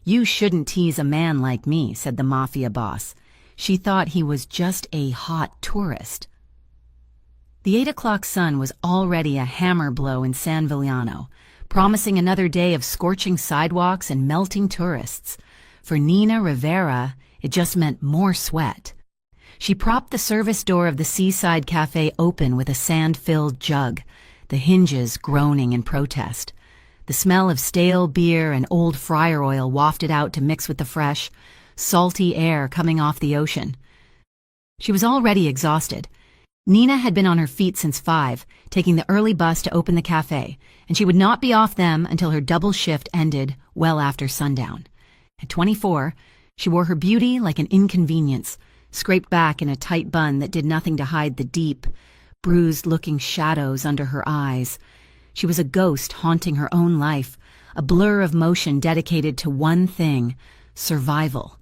"You shouldn't tease a man like me," said the Mafia boss. She thought he was just a hot tourist. The 8 o'clock sun was already a hammer blow in San Villano, promising another day of scorching sidewalks and melting tourists. For Nina Rivera, it just meant more sweat. She propped the service door of the seaside cafe open with a sand-filled jug, the hinges groaning in protest. The smell of stale beer and old fryer oil wafted out to mix with the fresh, salty air coming off the ocean. She was already exhausted. Nina had been on her feet since 5, taking the early bus to open the cafe, and she would not be off them until her double shift ended well after sundown. At 24, she wore her beauty like an inconvenience, scraped back in a tight bun that did nothing to hide the deep, bruised-looking shadows under her eyes. She was a ghost haunting her own life, a blur of motion dedicated to one thing: survival.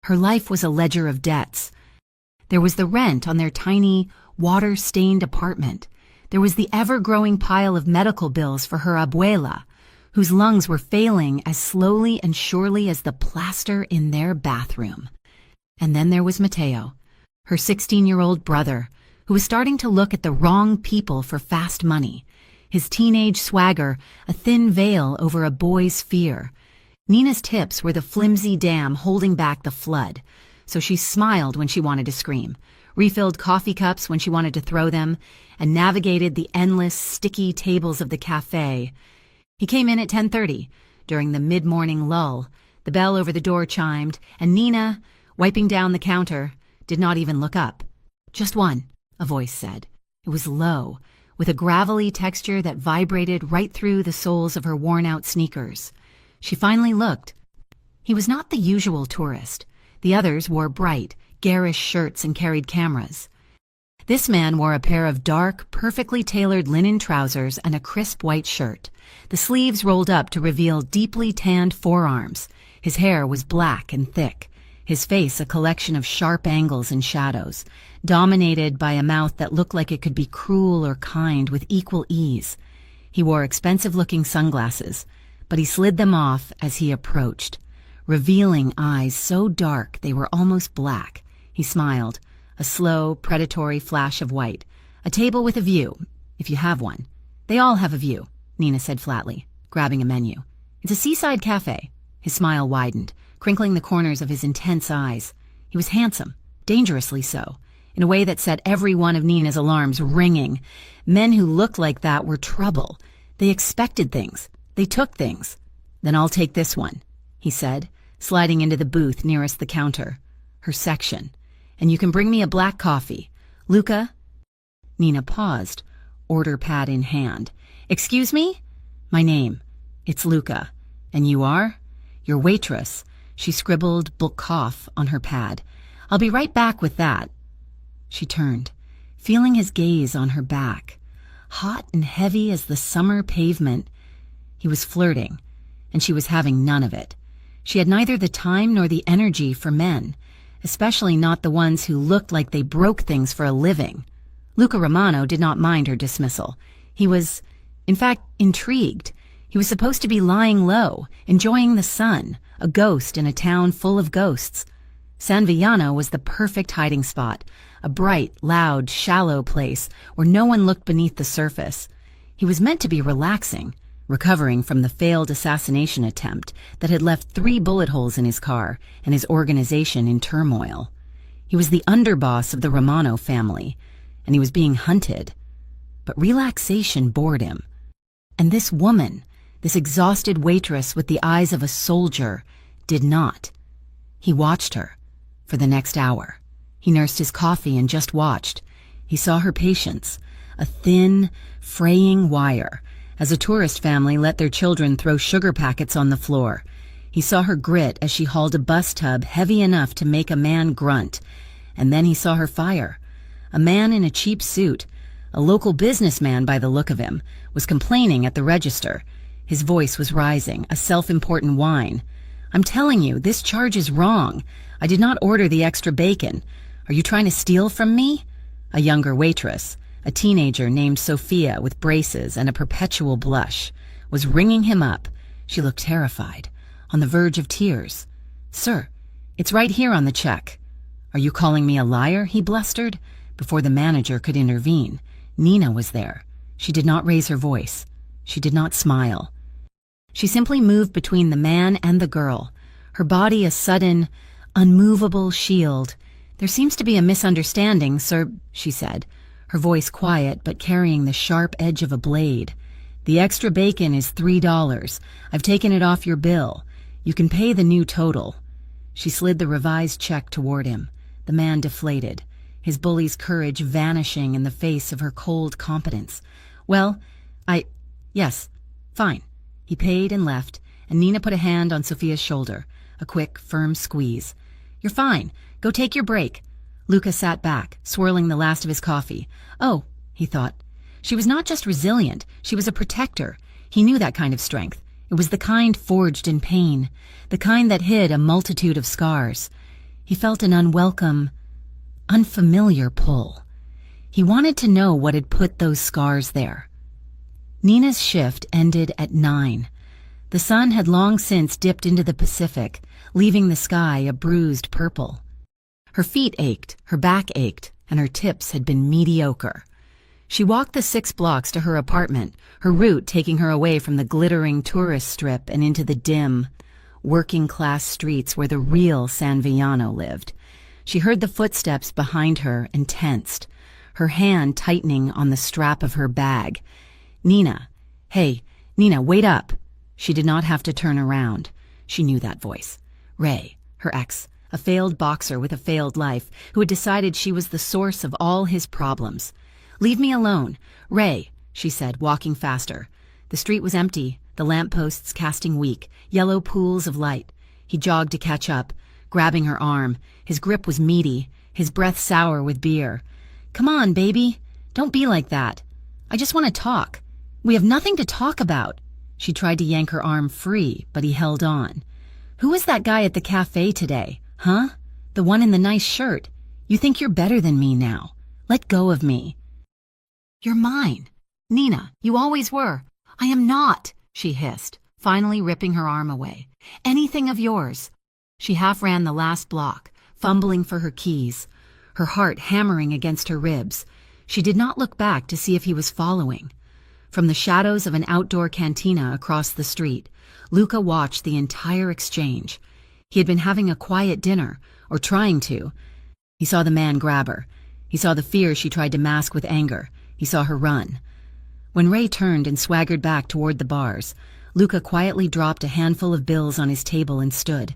Her life was a ledger of debts. There was the rent on their tiny, water-stained apartment. There was the ever-growing pile of medical bills for her abuela, whose lungs were failing as slowly and surely as the plaster in their bathroom. And then there was Mateo, her 16-year-old brother, who was starting to look at the wrong people for fast money. His teenage swagger, a thin veil over a boy's fear. Nina's tips were the flimsy dam holding back the flood, so she smiled when she wanted to scream, refilled coffee cups when she wanted to throw them, and navigated the endless, sticky tables of the cafe. He came in at 10:30. During the mid-morning lull, the bell over the door chimed, and Nina, wiping down the counter, did not even look up. "Just one," a voice said. It was low, with a gravelly texture that vibrated right through the soles of her worn-out sneakers. She finally looked. He was not the usual tourist. The others wore bright, garish shirts and carried cameras. This man wore a pair of dark, perfectly tailored linen trousers and a crisp white shirt, the sleeves rolled up to reveal deeply tanned forearms. His hair was black and thick, his face a collection of sharp angles and shadows, dominated by a mouth that looked like it could be cruel or kind with equal ease. He wore expensive-looking sunglasses, but he slid them off as he approached, revealing eyes so dark they were almost black. He smiled, a slow, predatory flash of white. "A table with a view, if you have one." "They all have a view," Nina said flatly, grabbing a menu. "It's a seaside cafe." His smile widened, crinkling the corners of his intense eyes. He was handsome, dangerously so, in a way that set every one of Nina's alarms ringing. Men who looked like that were trouble. They expected things. They took things. "Then I'll take this one," he said, sliding into the booth nearest the counter. Her section. "And you can bring me a black coffee. Luca?" Nina paused, order pad in hand. "Excuse me?" "My name. It's Luca. And you are?" "Your waitress." She scribbled Bulkov on her pad. "I'll be right back with that." She turned, feeling his gaze on her back, hot and heavy as the summer pavement. He was flirting, and she was having none of it. She had neither the time nor the energy for men, especially not the ones who looked like they broke things for a living. Luca Romano did not mind her dismissal. He was, in fact, intrigued. He was supposed to be lying low, enjoying the sun, a ghost in a town full of ghosts. San Villano was the perfect hiding spot, a bright, loud, shallow place where no one looked beneath the surface. He was meant to be relaxing, recovering from the failed assassination attempt that had left 3 bullet holes in his car and his organization in turmoil. He was the underboss of the Romano family, and he was being hunted. But relaxation bored him. And this woman, this exhausted waitress with the eyes of a soldier, did not. He watched her for the next hour. He nursed his coffee and just watched. He saw her patience, a thin, fraying wire, as a tourist family let their children throw sugar packets on the floor. He saw her grit as she hauled a bus tub heavy enough to make a man grunt. And then he saw her fire. A man in a cheap suit, a local businessman by the look of him, was complaining at the register. His voice was rising, a self-important whine. "I'm telling you, this charge is wrong. I did not order the extra bacon. Are you trying to steal from me?" A younger waitress, a teenager named Sophia with braces and a perpetual blush, was ringing him up. She looked terrified. on the verge of tears. "Sir, it's right here on the check." "Are you calling me a liar?" he blustered. Before the manager could intervene, Nina was there. She did not raise her voice. She did not smile. She simply moved between the man and the girl, her body a sudden, unmovable shield. "There seems to be a misunderstanding, sir," she said, her voice quiet but carrying the sharp edge of a blade. "The extra bacon is $3. I've taken it off your bill. You can pay the new total." She slid the revised check toward him. The man deflated, his bully's courage vanishing in the face of her cold competence. "Well, yes, fine." He paid and left, and Nina put a hand on Sophia's shoulder, a quick, firm squeeze. "You're fine. Go take your break." Luca sat back, swirling the last of his coffee. Oh, he thought. She was not just resilient, she was a protector. He knew that kind of strength. It was the kind forged in pain, the kind that hid a multitude of scars. He felt an unwelcome, unfamiliar pull. He wanted to know what had put those scars there. Nina's shift ended at 9. The sun had long since dipped into the Pacific, leaving the sky a bruised purple. Her feet ached, her back ached, and her tips had been mediocre. She walked the 6 blocks to her apartment, her route taking her away from the glittering tourist strip and into the dim, working-class streets where the real San Villano lived. She heard the footsteps behind her and tensed, her hand tightening on the strap of her bag. "Nina. Hey, Nina, wait up." She did not have to turn around. She knew that voice. Ray, her ex, a failed boxer with a failed life, who had decided she was the source of all his problems. "Leave me alone. Ray," she said, walking faster. The street was empty, the lampposts casting weak, yellow pools of light. He jogged to catch up, grabbing her arm. His grip was meaty, his breath sour with beer. "Come on, baby. Don't be like that. I just want to talk. We have nothing to talk about." She tried to yank her arm free, but he held on. "Who was that guy at the cafe today, huh? The one in the nice shirt? You think you're better than me now. Let go of me." "You're mine. Nina, you always were." "I am not," she hissed, finally ripping her arm away. "Anything of yours." She half ran the last block, fumbling for her keys, her heart hammering against her ribs. She did not look back to see if he was following. From the shadows of an outdoor cantina across the street, Luca watched the entire exchange. He had been having a quiet dinner, or trying to. He saw the man grab her. He saw the fear she tried to mask with anger. He saw her run. When Ray turned and swaggered back toward the bars, Luca quietly dropped a handful of bills on his table and stood.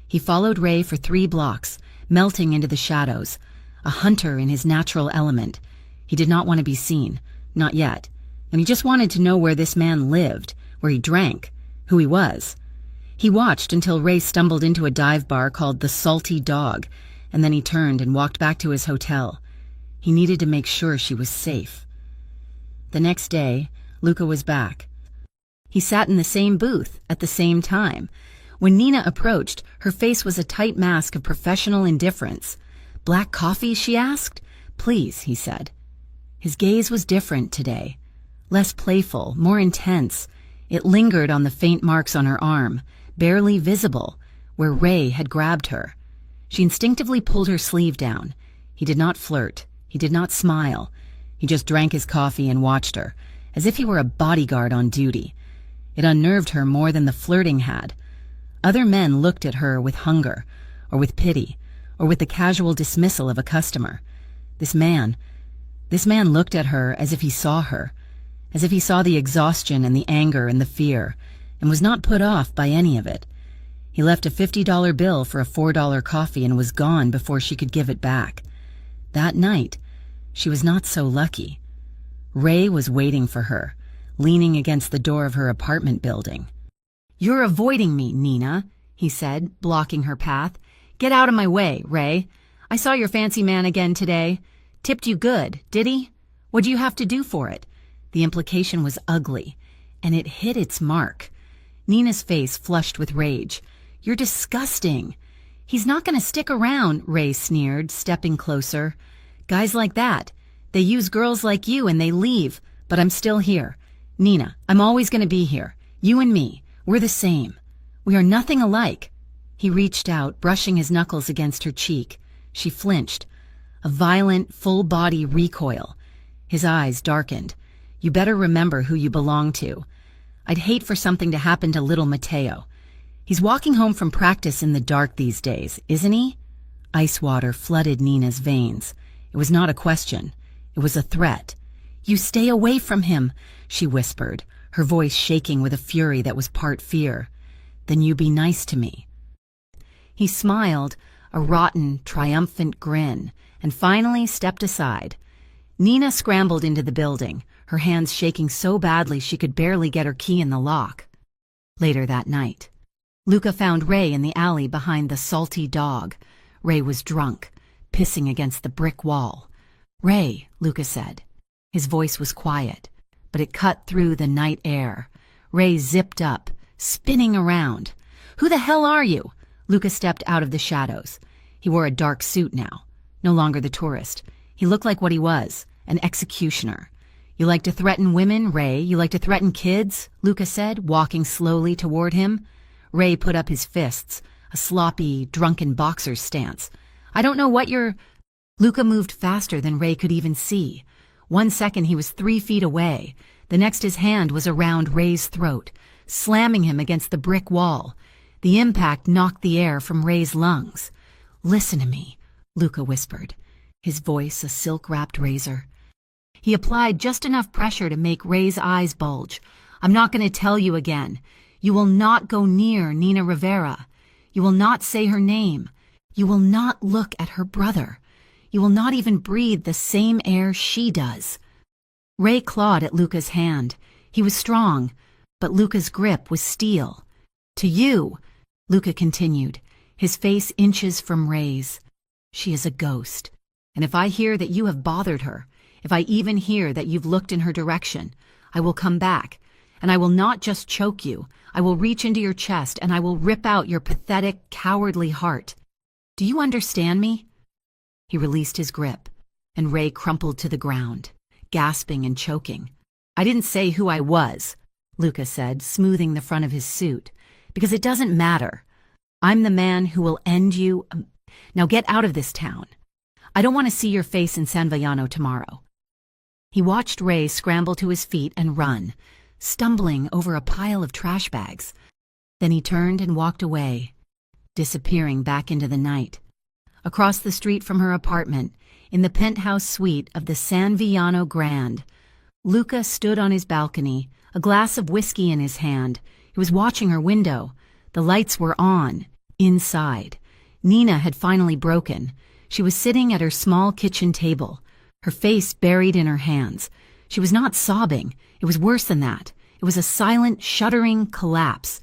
He followed Ray for 3 blocks, melting into the shadows, a hunter in his natural element. He did not want to be seen, not yet, and he just wanted to know where this man lived, where he drank, who he was. He watched until Ray stumbled into a dive bar called the Salty Dog, and then he turned and walked back to his hotel. He needed to make sure she was safe. The next day, Luca was back. He sat in the same booth at the same time. When Nina approached, her face was a tight mask of professional indifference. "Black coffee?" she asked. "Please," he said. His gaze was different today. Less playful, more intense. It lingered on the faint marks on her arm, barely visible, where Ray had grabbed her. She instinctively pulled her sleeve down. He did not flirt. He did not smile. He just drank his coffee and watched her, as if he were a bodyguard on duty. It unnerved her more than the flirting had. Other men looked at her with hunger, or with pity, or with the casual dismissal of a customer. This man looked at her as if he saw her, as if he saw the exhaustion and the anger and the fear, and was not put off by any of it. He left a $50 bill for a $4 coffee and was gone before she could give it back. That night, she was not so lucky. Ray was waiting for her, leaning against the door of her apartment building. "You're avoiding me, Nina," he said, blocking her path. "Get out of my way, Ray. I saw your fancy man again today. Tipped you good, did he? What do you have to do for it?" The implication was ugly, and it hit its mark. Nina's face flushed with rage. "You're disgusting." "He's not going to stick around," Ray sneered, stepping closer. "Guys like that, they use girls like you and they leave, but I'm still here. Nina, I'm always going to be here. You and me, we're the same. We are nothing alike." He reached out, brushing his knuckles against her cheek. She flinched. A violent, full-body recoil. His eyes darkened. "You better remember who you belong to. I'd hate for something to happen to little Matteo. He's walking home from practice in the dark these days, isn't he?" Ice water flooded Nina's veins. It was not a question. It was a threat. "You stay away from him," she whispered, her voice shaking with a fury that was part fear. "Then you be nice to me." He smiled, a rotten, triumphant grin, and finally stepped aside. Nina scrambled into the building, her hands shaking so badly she could barely get her key in the lock. Later that night, Luca found Ray in the alley behind the salty dog. Ray was drunk, pissing against the brick wall. "Ray," Luca said. His voice was quiet, but it cut through the night air. Ray zipped up, spinning around. "Who the hell are you?" Luca stepped out of the shadows. He wore a dark suit now, no longer the tourist. He looked like what he was, an executioner. "You like to threaten women, Ray? You like to threaten kids?" Luca said, walking slowly toward him. Ray put up his fists, a sloppy, drunken boxer's stance. "I don't know what you're—" Luca moved faster than Ray could even see. 1 second he was 3 feet away. The next his hand was around Ray's throat, slamming him against the brick wall. The impact knocked the air from Ray's lungs. "Listen to me," Luca whispered, his voice a silk-wrapped razor. He applied just enough pressure to make Ray's eyes bulge. "I'm not going to tell you again. You will not go near Nina Rivera. You will not say her name. You will not look at her brother. You will not even breathe the same air she does." Ray clawed at Luca's hand. He was strong, but Luca's grip was steel. "To you," Luca continued, his face inches from Ray's, "she is a ghost. And if I hear that you have bothered her, if I even hear that you've looked in her direction, I will come back, and I will not just choke you. I will reach into your chest and I will rip out your pathetic, cowardly heart. Do you understand me?" He released his grip, and Ray crumpled to the ground, gasping and choking. "I didn't say who I was," Luca said, smoothing the front of his suit, "because it doesn't matter. I'm the man who will end you. Now get out of this town. I don't want to see your face in San Villano tomorrow." He watched Ray scramble to his feet and run, stumbling over a pile of trash bags. Then he turned and walked away, disappearing back into the night. Across the street from her apartment, in the penthouse suite of the San Villano Grand, Luca stood on his balcony, a glass of whiskey in his hand. He was watching her window. The lights were on, inside. Nina had finally broken. She was sitting at her small kitchen table, her face buried in her hands. She was not sobbing. It was worse than that. It was a silent, shuddering collapse,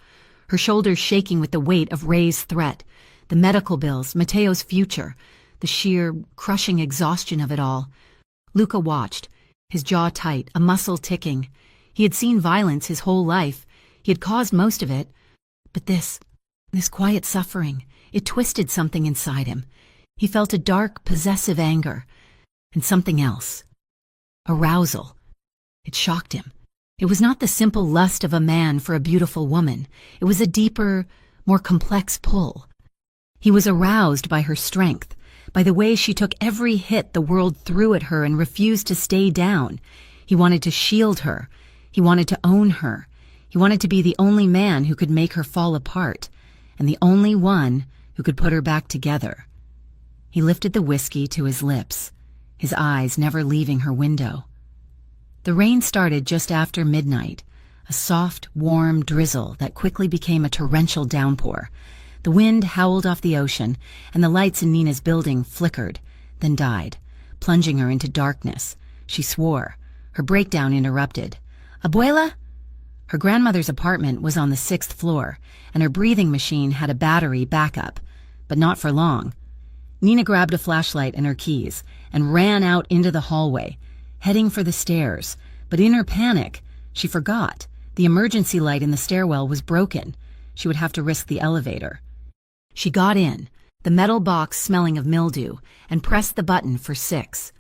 her shoulders shaking with the weight of Ray's threat, the medical bills, Matteo's future, the sheer, crushing exhaustion of it all. Luca watched, his jaw tight, a muscle ticking. He had seen violence his whole life. He had caused most of it. But this quiet suffering, it twisted something inside him. He felt a dark, possessive anger, and something else. Arousal. It shocked him. It was not the simple lust of a man for a beautiful woman. It was a deeper, more complex pull. He was aroused by her strength, by the way she took every hit the world threw at her and refused to stay down. He wanted to shield her. He wanted to own her. He wanted to be the only man who could make her fall apart, and the only one who could put her back together. He lifted the whiskey to his lips, his eyes never leaving her window. The rain started just after midnight, a soft, warm drizzle that quickly became a torrential downpour. The wind howled off the ocean, and the lights in Nina's building flickered, then died, plunging her into darkness. She swore. Her breakdown interrupted. "Abuela?" Her grandmother's apartment was on the 6th floor, and her breathing machine had a battery backup, but not for long. Nina grabbed a flashlight and her keys and ran out into the hallway, heading for the stairs, but in her panic, she forgot. The emergency light in the stairwell was broken. She would have to risk the elevator. She got in, the metal box smelling of mildew, and pressed the button for 6.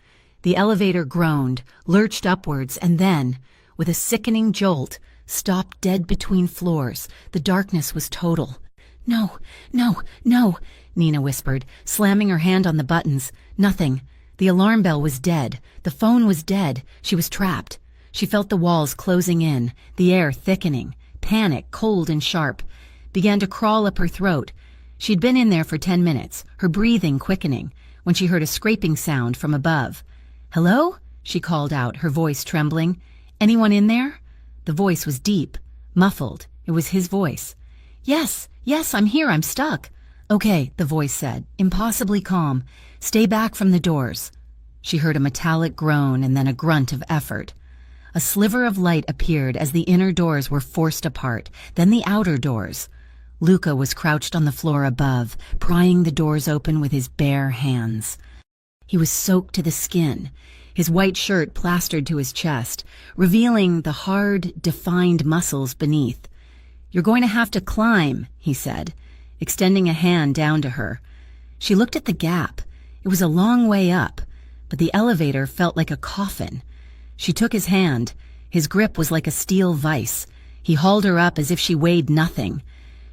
The elevator groaned, lurched upwards, and then, with a sickening jolt, stopped dead between floors. The darkness was total. "No, no, no," Nina whispered, slamming her hand on the buttons. Nothing. The alarm bell was dead. The phone was dead. She was trapped. She felt the walls closing in, the air thickening. Panic, cold and sharp, began to crawl up her throat. She'd been in there for 10 minutes, her breathing quickening, when she heard a scraping sound from above. "Hello?" she called out, her voice trembling. "Anyone in there?" The voice was deep, muffled. It was his voice. Yes, I'm here, I'm stuck." "Okay," the voice said, impossibly calm. "Stay back from the doors." She heard a metallic groan and then a grunt of effort. A sliver of light appeared as the inner doors were forced apart, then the outer doors. Luca was crouched on the floor above, prying the doors open with his bare hands. He was soaked to the skin, his white shirt plastered to his chest, revealing the hard, defined muscles beneath. "You're going to have to climb," he said, extending a hand down to her. She looked at the gap. It was a long way up, but the elevator felt like a coffin. She took his hand. His grip was like a steel vise. He hauled her up as if she weighed nothing.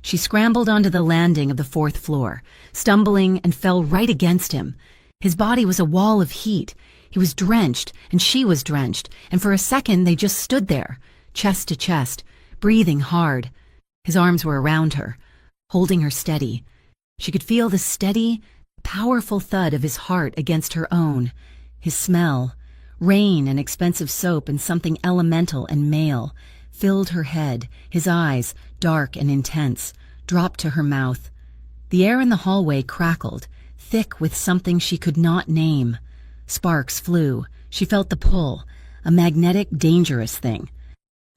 She scrambled onto the landing of the 4th floor, stumbling and fell right against him. His body was a wall of heat. He was drenched, and she was drenched, and for a second they just stood there, chest to chest, breathing hard. His arms were around her, holding her steady. She could feel the steady, powerful thud of his heart against her own. His smell, rain and expensive soap and something elemental and male, filled her head. His eyes, dark and intense, dropped to her mouth. The air in the hallway crackled, thick with something she could not name. Sparks flew. She felt the pull, a magnetic, dangerous thing.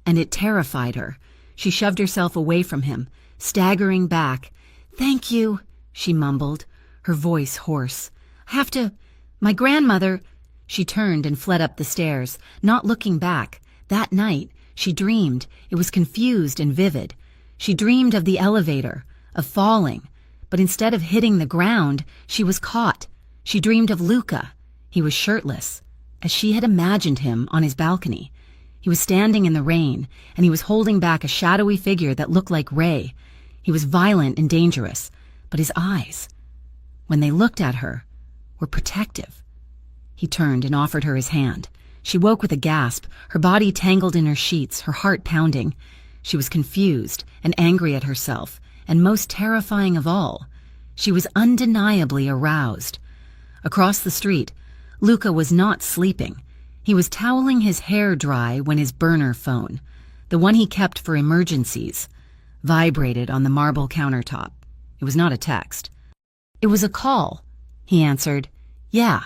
And it terrified her. She shoved herself away from him, staggering back. "Thank you," she mumbled, her voice hoarse. "I have to... my grandmother..." She turned and fled up the stairs, not looking back. That night, she dreamed. It was confused and vivid. She dreamed of the elevator, of falling, but instead of hitting the ground, she was caught. She dreamed of Luca. He was shirtless, as she had imagined him on his balcony. He was standing in the rain, and he was holding back a shadowy figure that looked like Ray. He was violent and dangerous, but his eyes, when they looked at her, were protective. He turned and offered her his hand. She woke with a gasp, her body tangled in her sheets, her heart pounding. She was confused and angry at herself, and most terrifying of all, she was undeniably aroused. Across the street, Luca was not sleeping. He was toweling his hair dry when his burner phone, the one he kept for emergencies, vibrated on the marble countertop. It was not a text. "It was a call," he answered. "Yeah."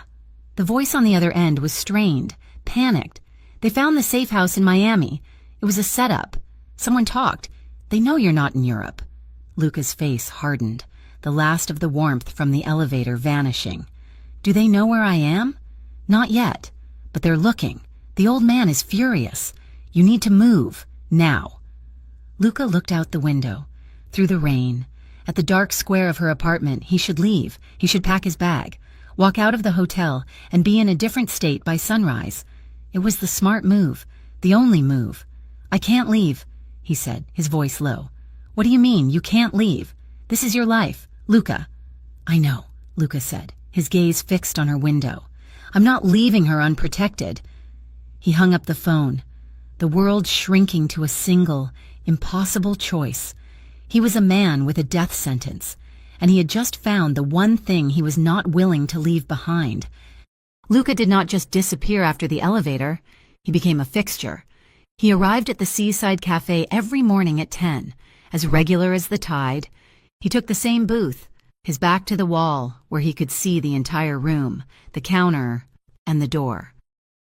The voice on the other end was strained, panicked. "They found the safe house in Miami. It was a setup. Someone talked. They know you're not in Europe." Luca's face hardened, the last of the warmth from the elevator vanishing. "Do they know where I am?" "Not yet, but they're looking. The old man is furious. You need to move, now." Luca looked out the window, through the rain. At the dark square of her apartment, he should leave. He should pack his bag, walk out of the hotel, and be in a different state by sunrise. It was the smart move, the only move. "I can't leave," he said, his voice low. "What do you mean, you can't leave? This is your life, Luca." "I know," Luca said, his gaze fixed on her window. "I'm not leaving her unprotected." He hung up the phone, the world shrinking to a single, impossible choice. He was a man with a death sentence, and he had just found the one thing he was not willing to leave behind. Luca did not just disappear after the elevator. He became a fixture. He arrived at the Seaside Cafe every morning at 10, as regular as the tide. He took the same booth, his back to the wall, where he could see the entire room, the counter, and the door.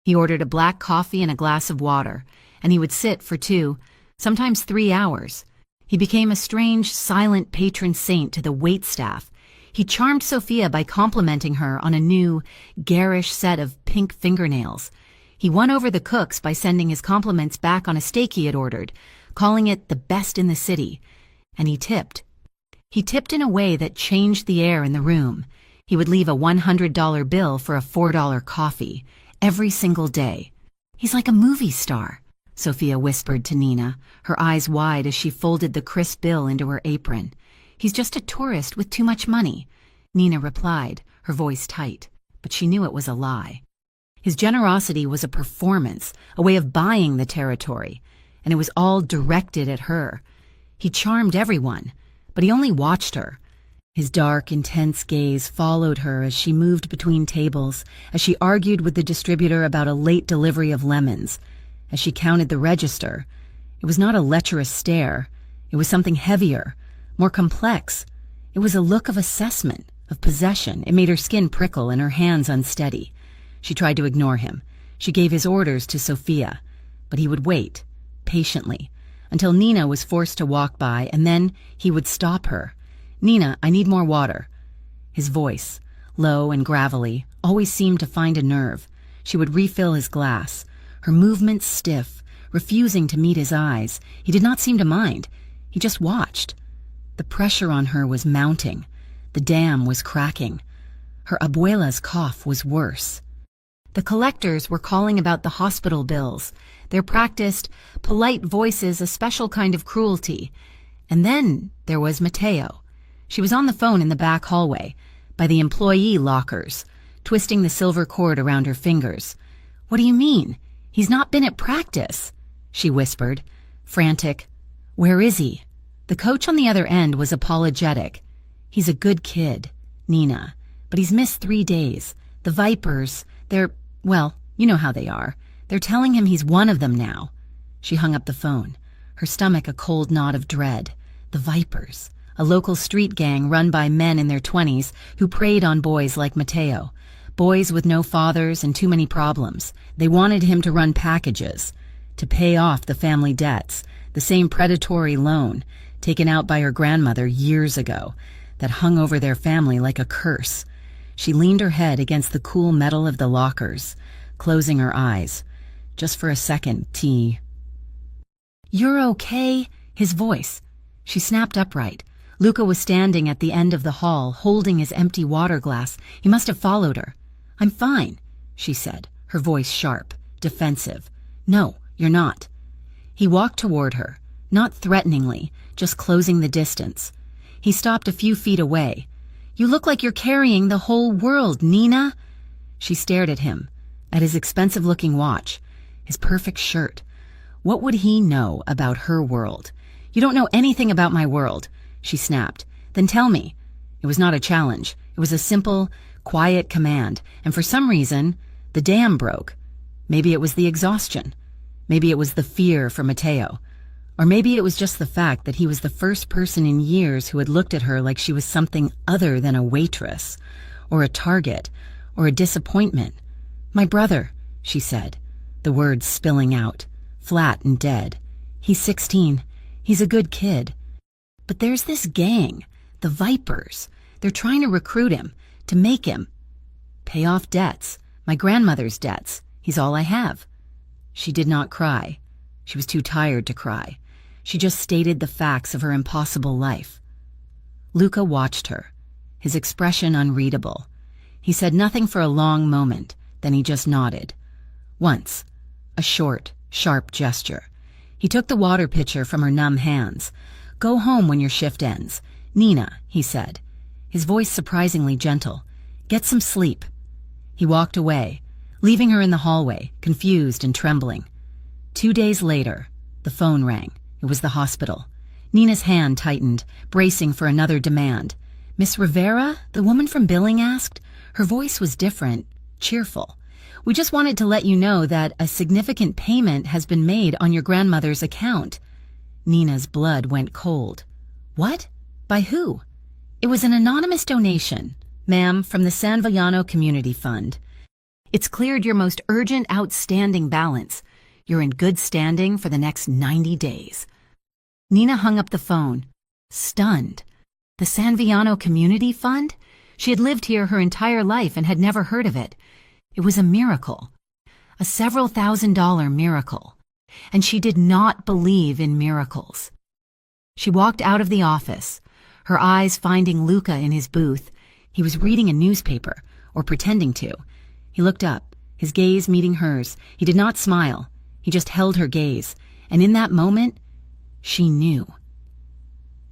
He ordered a black coffee and a glass of water, and he would sit for 2, sometimes 3 hours. He became a strange, silent patron saint to the waitstaff. He charmed Sophia by complimenting her on a new, garish set of pink fingernails. He won over the cooks by sending his compliments back on a steak he had ordered, calling it the best in the city. And he tipped. He tipped in a way that changed the air in the room. He would leave a $100 bill for a $4 coffee every single day. "He's like a movie star," Sophia whispered to Nina, her eyes wide as she folded the crisp bill into her apron. He's just a tourist with too much money. Nina replied, her voice tight, but she knew it was a lie. His generosity was a performance, a way of buying the territory, and it was all directed at her. He charmed everyone, but he only watched her. His dark, intense gaze followed her as she moved between tables, as she argued with the distributor about a late delivery of lemons, as she counted the register. It was not a lecherous stare. It was something heavier, more complex. It was a look of assessment, of possession. It made her skin prickle and her hands unsteady. She tried to ignore him. She gave his orders to Sophia, but he would wait, patiently, until Nina was forced to walk by, and then he would stop her. "Nina, I need more water." His voice, low and gravelly, always seemed to find a nerve. She would refill his glass, her movements stiff, refusing to meet his eyes. He did not seem to mind. He just watched. The pressure on her was mounting. The dam was cracking. Her abuela's cough was worse. The collectors were calling about the hospital bills. Their practiced, polite voices a special kind of cruelty. And then there was Mateo. She was on the phone in the back hallway, by the employee lockers, twisting the silver cord around her fingers. "What do you mean? He's not been at practice," she whispered, frantic. "Where is he?" The coach on the other end was apologetic. "He's a good kid, Nina, but he's missed 3 days. The Vipers, well, you know how they are. They're telling him he's one of them now." She hung up the phone, her stomach a cold knot of dread. The Vipers, a local street gang run by men in their 20s who preyed on boys like Mateo, boys with no fathers and too many problems. They wanted him to run packages, to pay off the family debts, the same predatory loan taken out by her grandmother years ago that hung over their family like a curse. She leaned her head against the cool metal of the lockers, closing her eyes. Just for a second, "You're okay?" His voice. She snapped upright. Luca was standing at the end of the hall, holding his empty water glass. He must have followed her. "I'm fine," she said, her voice sharp, defensive. "No, you're not." He walked toward her, not threateningly, just closing the distance. He stopped a few feet away. "You look like you're carrying the whole world, Nina." She stared at him, at his expensive-looking watch, his perfect shirt. What would he know about her world? "You don't know anything about my world," she snapped. "Then tell me." It was not a challenge. It was a simple, quiet command, and for some reason, the dam broke. Maybe it was the exhaustion. Maybe it was the fear for Mateo. Or maybe it was just the fact that he was the first person in years who had looked at her like she was something other than a waitress, or a target, or a disappointment. "My brother," she said, the words spilling out, flat and dead. "He's 16. He's a good kid. But there's this gang, the Vipers. They're trying to recruit him, to make him pay off debts, my grandmother's debts. He's all I have." She did not cry. She was too tired to cry. She just stated the facts of her impossible life. Luca watched her, his expression unreadable. He said nothing for a long moment, then he just nodded. Once, a short, sharp gesture. He took the water pitcher from her numb hands. "Go home when your shift ends. Nina," he said, his voice surprisingly gentle. "Get some sleep." He walked away, leaving her in the hallway, confused and trembling. 2 days later, the phone rang. It was the hospital. Nina's hand tightened, bracing for another demand. "Miss Rivera?" the woman from billing asked. Her voice was different, cheerful. "We just wanted to let you know that a significant payment has been made on your grandmother's account." Nina's blood went cold. "What? By who?" "It was an anonymous donation, ma'am, from the San Villano Community Fund. It's cleared your most urgent outstanding balance. You're in good standing for the next 90 days. Nina hung up the phone, stunned. The San Villano Community Fund? She had lived here her entire life and had never heard of it. It was a miracle, a several $1,000 miracle, and she did not believe in miracles. She walked out of the office, her eyes finding Luca in his booth. He was reading a newspaper, or pretending to. He looked up, his gaze meeting hers. He did not smile. He just held her gaze, and in that moment, she knew.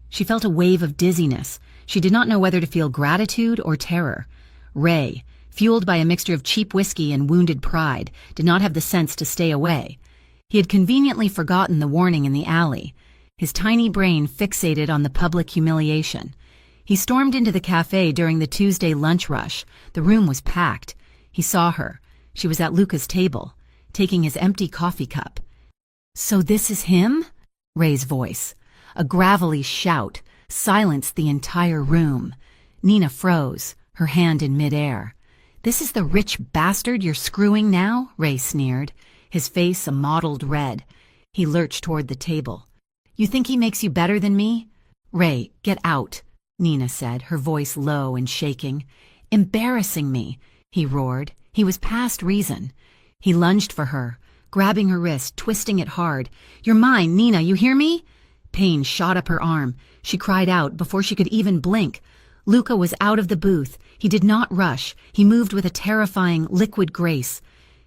She felt a wave of dizziness. She did not know whether to feel gratitude or terror. Ray, fueled by a mixture of cheap whiskey and wounded pride, did not have the sense to stay away. He had conveniently forgotten the warning in the alley, his tiny brain fixated on the public humiliation. He stormed into the cafe during the Tuesday lunch rush. The room was packed. He saw her. She was at Luca's table, taking his empty coffee cup. "So this is him?" Ray's voice, a gravelly shout, silenced the entire room. Nina froze, her hand in midair. "This is the rich bastard you're screwing now?" Ray sneered, his face a mottled red. He lurched toward the table. "You think he makes you better than me?" "Ray, get out," Nina said, her voice low and shaking. "Embarrassing me," he roared. He was past reason. He lunged for her, grabbing her wrist, twisting it hard. "You're mine, Nina, you hear me?" Pain shot up her arm. She cried out before she could even blink. Luca was out of the booth. He did not rush. He moved with a terrifying, liquid grace.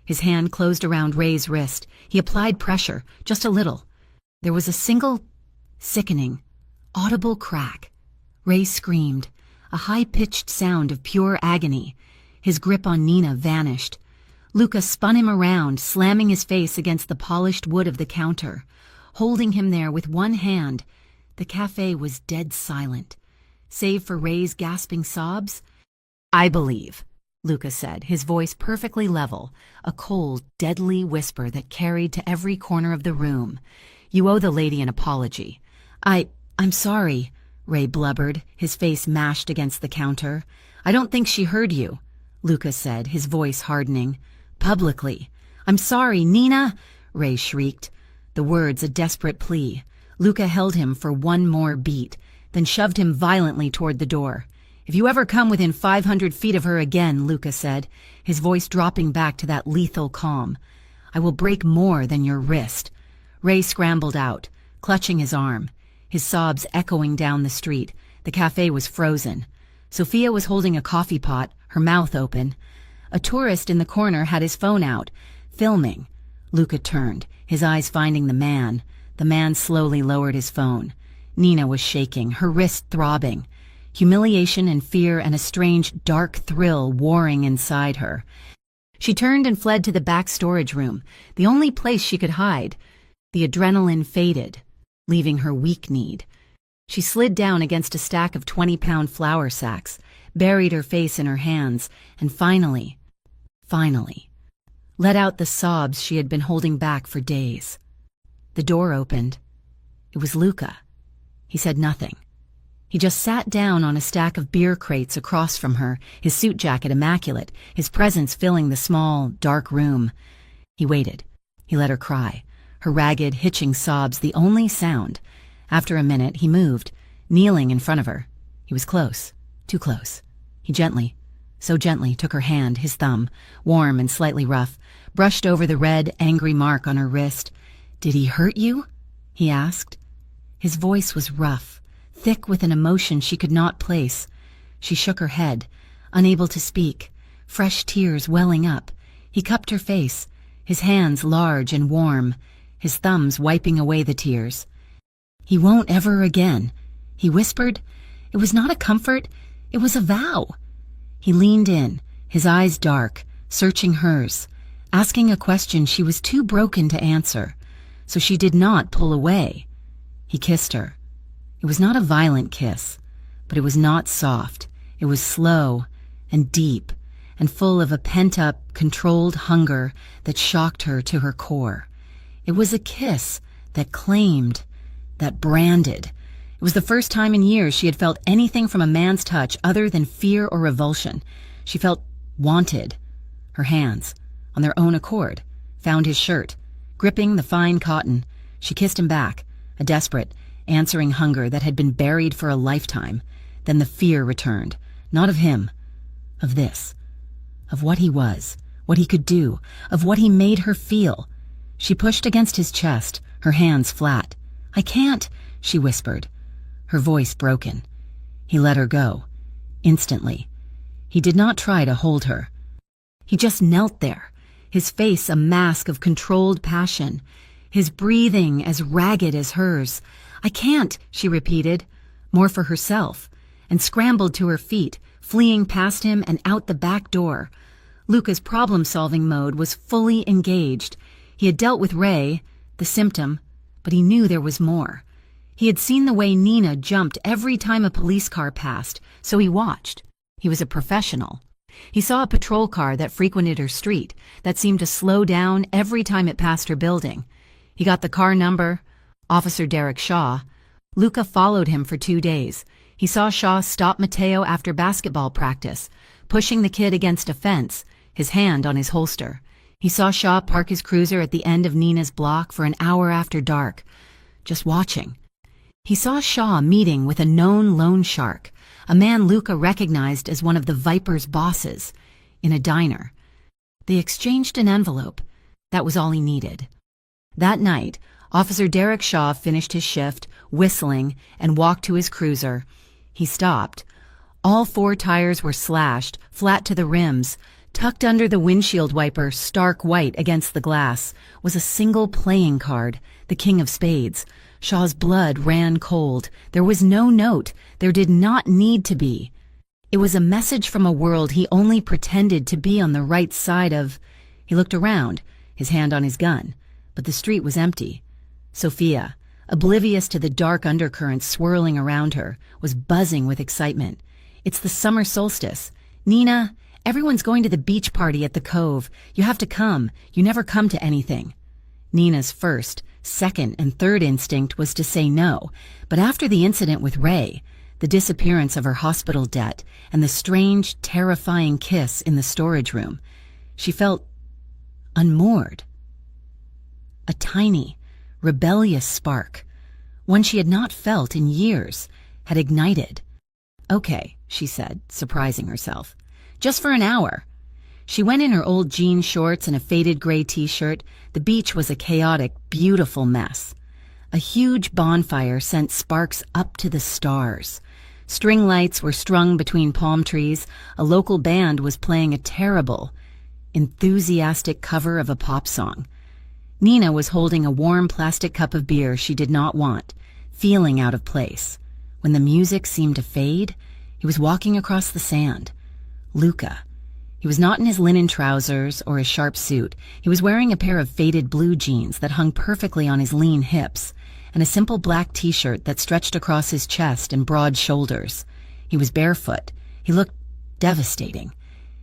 His hand closed around Ray's wrist. He applied pressure, just a little. There was a single, sickening, audible crack. Ray screamed, a high-pitched sound of pure agony. His grip on Nina vanished. Luca spun him around, slamming his face against the polished wood of the counter, holding him there with one hand. The cafe was dead silent, save for Ray's gasping sobs. "I believe," Luca said, his voice perfectly level, a cold, deadly whisper that carried to every corner of the room. "You owe the lady an apology." I'm sorry," Ray blubbered, his face mashed against the counter. "I don't think she heard you," Luca said, his voice hardening. "Publicly." "I'm sorry, Nina!" Ray shrieked, the words a desperate plea. Luca held him for one more beat, then shoved him violently toward the door. "If you ever come within 500 feet of her again," Luca said, his voice dropping back to that lethal calm, "I will break more than your wrist." Ray scrambled out, clutching his arm, his sobs echoing down the street. The cafe was frozen. Sophia was holding a coffee pot, her mouth open. A tourist in the corner had his phone out, filming. Luca turned, his eyes finding the man. The man slowly lowered his phone. Nina was shaking, her wrist throbbing. Humiliation and fear and a strange, dark thrill warring inside her. She turned and fled to the back storage room, the only place she could hide. The adrenaline faded, leaving her weak-kneed. She slid down against a stack of 20-pound flour sacks, buried her face in her hands, and finally, let out the sobs she had been holding back for days. The door opened. It was Luca. He said nothing. He just sat down on a stack of beer crates across from her, his suit jacket immaculate, his presence filling the small, dark room. He waited. He let her cry, her ragged, hitching sobs the only sound. After a minute, he moved, kneeling in front of her. He was close, too close. He so gently took her hand, his thumb, warm and slightly rough, brushed over the red, angry mark on her wrist. "Did he hurt you?" he asked. His voice was rough, thick with an emotion she could not place. She shook her head, unable to speak, fresh tears welling up. He cupped her face, his hands large and warm, his thumbs wiping away the tears. "He won't ever again," he whispered. It was not a comfort, it was a vow. He leaned in, his eyes dark, searching hers, asking a question she was too broken to answer, so she did not pull away. He kissed her. It was not a violent kiss, but it was not soft. It was slow and deep and full of a pent-up, controlled hunger that shocked her to her core. It was a kiss that claimed, that branded. It was the first time in years she had felt anything from a man's touch other than fear or revulsion. She felt wanted. Her hands, on their own accord, found his shirt, gripping the fine cotton. She kissed him back, a desperate, answering hunger that had been buried for a lifetime. Then the fear returned, not of him, of this, of what he was, what he could do, of what he made her feel. She pushed against his chest, her hands flat. "I can't," she whispered, her voice broken. He let her go, instantly. He did not try to hold her. He just knelt there, his face a mask of controlled passion, his breathing as ragged as hers. "I can't," she repeated, more for herself, and scrambled to her feet, fleeing past him and out the back door. Luca's problem-solving mode was fully engaged. He had dealt with Ray, the symptom, but he knew there was more. He had seen the way Nina jumped every time a police car passed, so he watched. He was a professional. He saw a patrol car that frequented her street, that seemed to slow down every time it passed her building. He got the car number, Officer Derek Shaw. Luca followed him for 2 days. He saw Shaw stop Matteo after basketball practice, pushing the kid against a fence, his hand on his holster. He saw Shaw park his cruiser at the end of Nina's block for an hour after dark, just watching. He saw Shaw meeting with a known loan shark, a man Luca recognized as one of the Viper's bosses, in a diner. They exchanged an envelope. That was all he needed. That night, Officer Derek Shaw finished his shift, whistling, and walked to his cruiser. He stopped. All 4 tires were slashed, flat to the rims. Tucked under the windshield wiper, stark white against the glass, was a single playing card, the King of Spades. Shaw's blood ran cold. There was no note. There did not need to be. It was a message from a world he only pretended to be on the right side of. He looked around, his hand on his gun, but the street was empty. Sophia, oblivious to the dark undercurrents swirling around her, was buzzing with excitement. It's the summer solstice. "Nina, everyone's going to the beach party at the Cove. You have to come. You never come to anything." Nina's first, second, and third instinct was to say no, but after the incident with Ray, the disappearance of her hospital debt, and the strange, terrifying kiss in the storage room, she felt unmoored. A tiny, rebellious spark, one she had not felt in years, had ignited. "Okay," she said, surprising herself. "Just for an hour." She went in her old jean shorts and a faded gray t-shirt. The beach was a chaotic, beautiful mess. A huge bonfire sent sparks up to the stars. String lights were strung between palm trees. A local band was playing a terrible, enthusiastic cover of a pop song. Nina was holding a warm plastic cup of beer she did not want, feeling out of place. When the music seemed to fade, he was walking across the sand. Luca. He was not in his linen trousers or his sharp suit. He was wearing a pair of faded blue jeans that hung perfectly on his lean hips, and a simple black t-shirt that stretched across his chest and broad shoulders. He was barefoot. He looked devastating.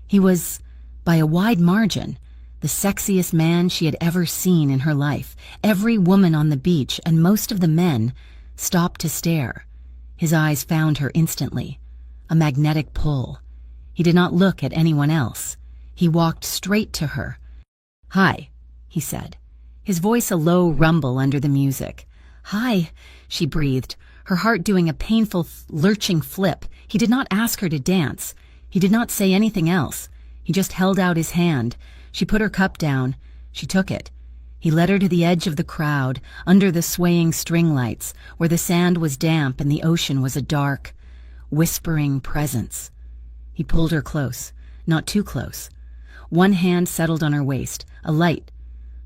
He was, by a wide margin, the sexiest man she had ever seen in her life. Every woman on the beach and most of the men stopped to stare. His eyes found her instantly. A magnetic pull. He did not look at anyone else. He walked straight to her. "Hi," he said, his voice a low rumble under the music. "Hi," she breathed, her heart doing a painful, lurching flip. He did not ask her to dance. He did not say anything else. He just held out his hand. She put her cup down. She took it. He led her to the edge of the crowd, under the swaying string lights, where the sand was damp and the ocean was a dark, whispering presence. He pulled her close, not too close. One hand settled on her waist, a light,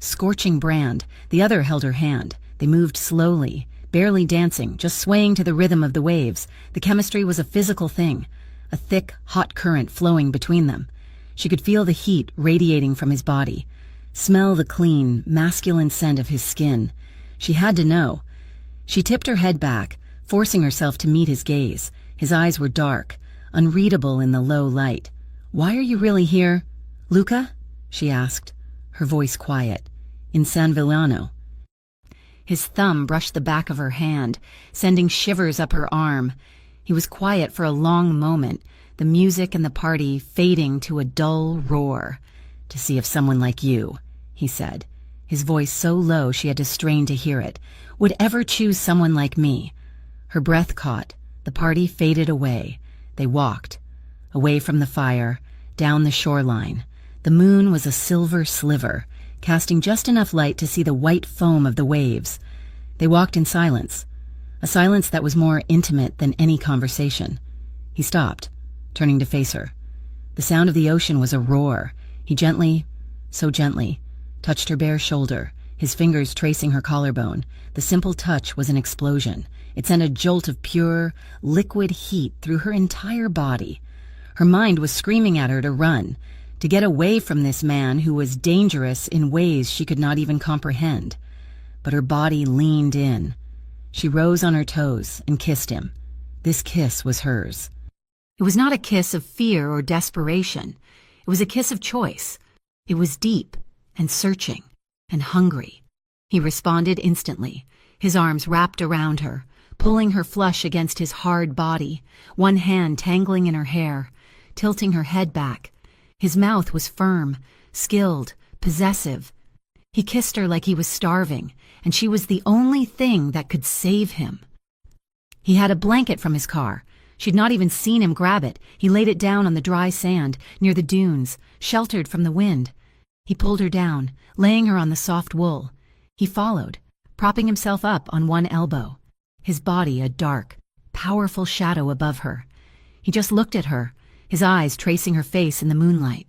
scorching brand. The other held her hand. They moved slowly, barely dancing, just swaying to the rhythm of the waves. The chemistry was a physical thing, a thick, hot current flowing between them. She could feel the heat radiating from his body, smell the clean, masculine scent of his skin. She had to know. She tipped her head back, forcing herself to meet his gaze. His eyes were dark, unreadable in the low light. "Why are you really here, Luca?" she asked, her voice quiet. "In San Villano." His thumb brushed the back of her hand, sending shivers up her arm. He was quiet for a long moment, the music and the party fading to a dull roar. "To see if someone like you," he said, his voice so low she had to strain to hear it, "would ever choose someone like me." Her breath caught. The party faded away. They walked, away from the fire, down the shoreline. The moon was a silver sliver, casting just enough light to see the white foam of the waves. They walked in silence, a silence that was more intimate than any conversation. He stopped, turning to face her. The sound of the ocean was a roar. He gently so gently, touched her bare shoulder, his fingers tracing her collarbone. The simple touch was an explosion. It sent a jolt of pure, liquid heat through her entire body. Her mind was screaming at her to run, to get away from this man who was dangerous in ways she could not even comprehend. But her body leaned in. She rose on her toes and kissed him. This kiss was hers. It was not a kiss of fear or desperation. It was a kiss of choice. It was deep and searching and hungry. He responded instantly, his arms wrapped around her, pulling her flush against his hard body, one hand tangling in her hair, tilting her head back. His mouth was firm, skilled, possessive. He kissed her like he was starving, and she was the only thing that could save him. He had a blanket from his car. She'd not even seen him grab it. He laid it down on the dry sand, near the dunes, sheltered from the wind. He pulled her down, laying her on the soft wool. He followed, propping himself up on one elbow, his body a dark, powerful shadow above her. He just looked at her, his eyes tracing her face in the moonlight.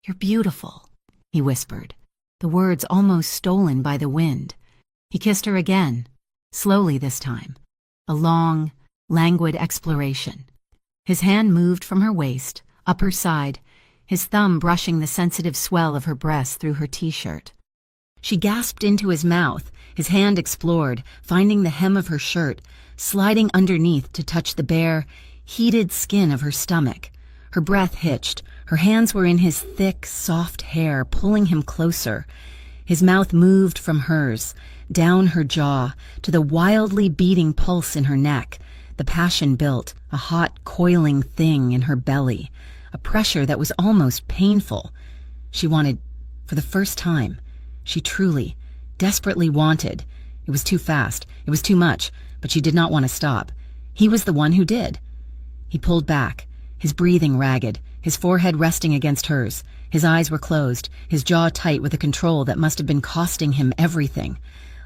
"You're beautiful," he whispered, the words almost stolen by the wind. He kissed her again, slowly this time, a long, languid exploration. His hand moved from her waist, up her side, his thumb brushing the sensitive swell of her breasts through her t-shirt. She gasped into his mouth. His hand explored, finding the hem of her shirt, sliding underneath to touch the bare, heated skin of her stomach. Her breath hitched. Her hands were in his thick, soft hair, pulling him closer. His mouth moved from hers, down her jaw, to the wildly beating pulse in her neck. The passion built, a hot, coiling thing in her belly, a pressure that was almost painful. She wanted, for the first time, she truly, desperately wanted. It was too fast, it was too much, but she did not want to stop. He was the one who did. He pulled back, his breathing ragged, his forehead resting against hers. His eyes were closed, his jaw tight with a control that must have been costing him everything.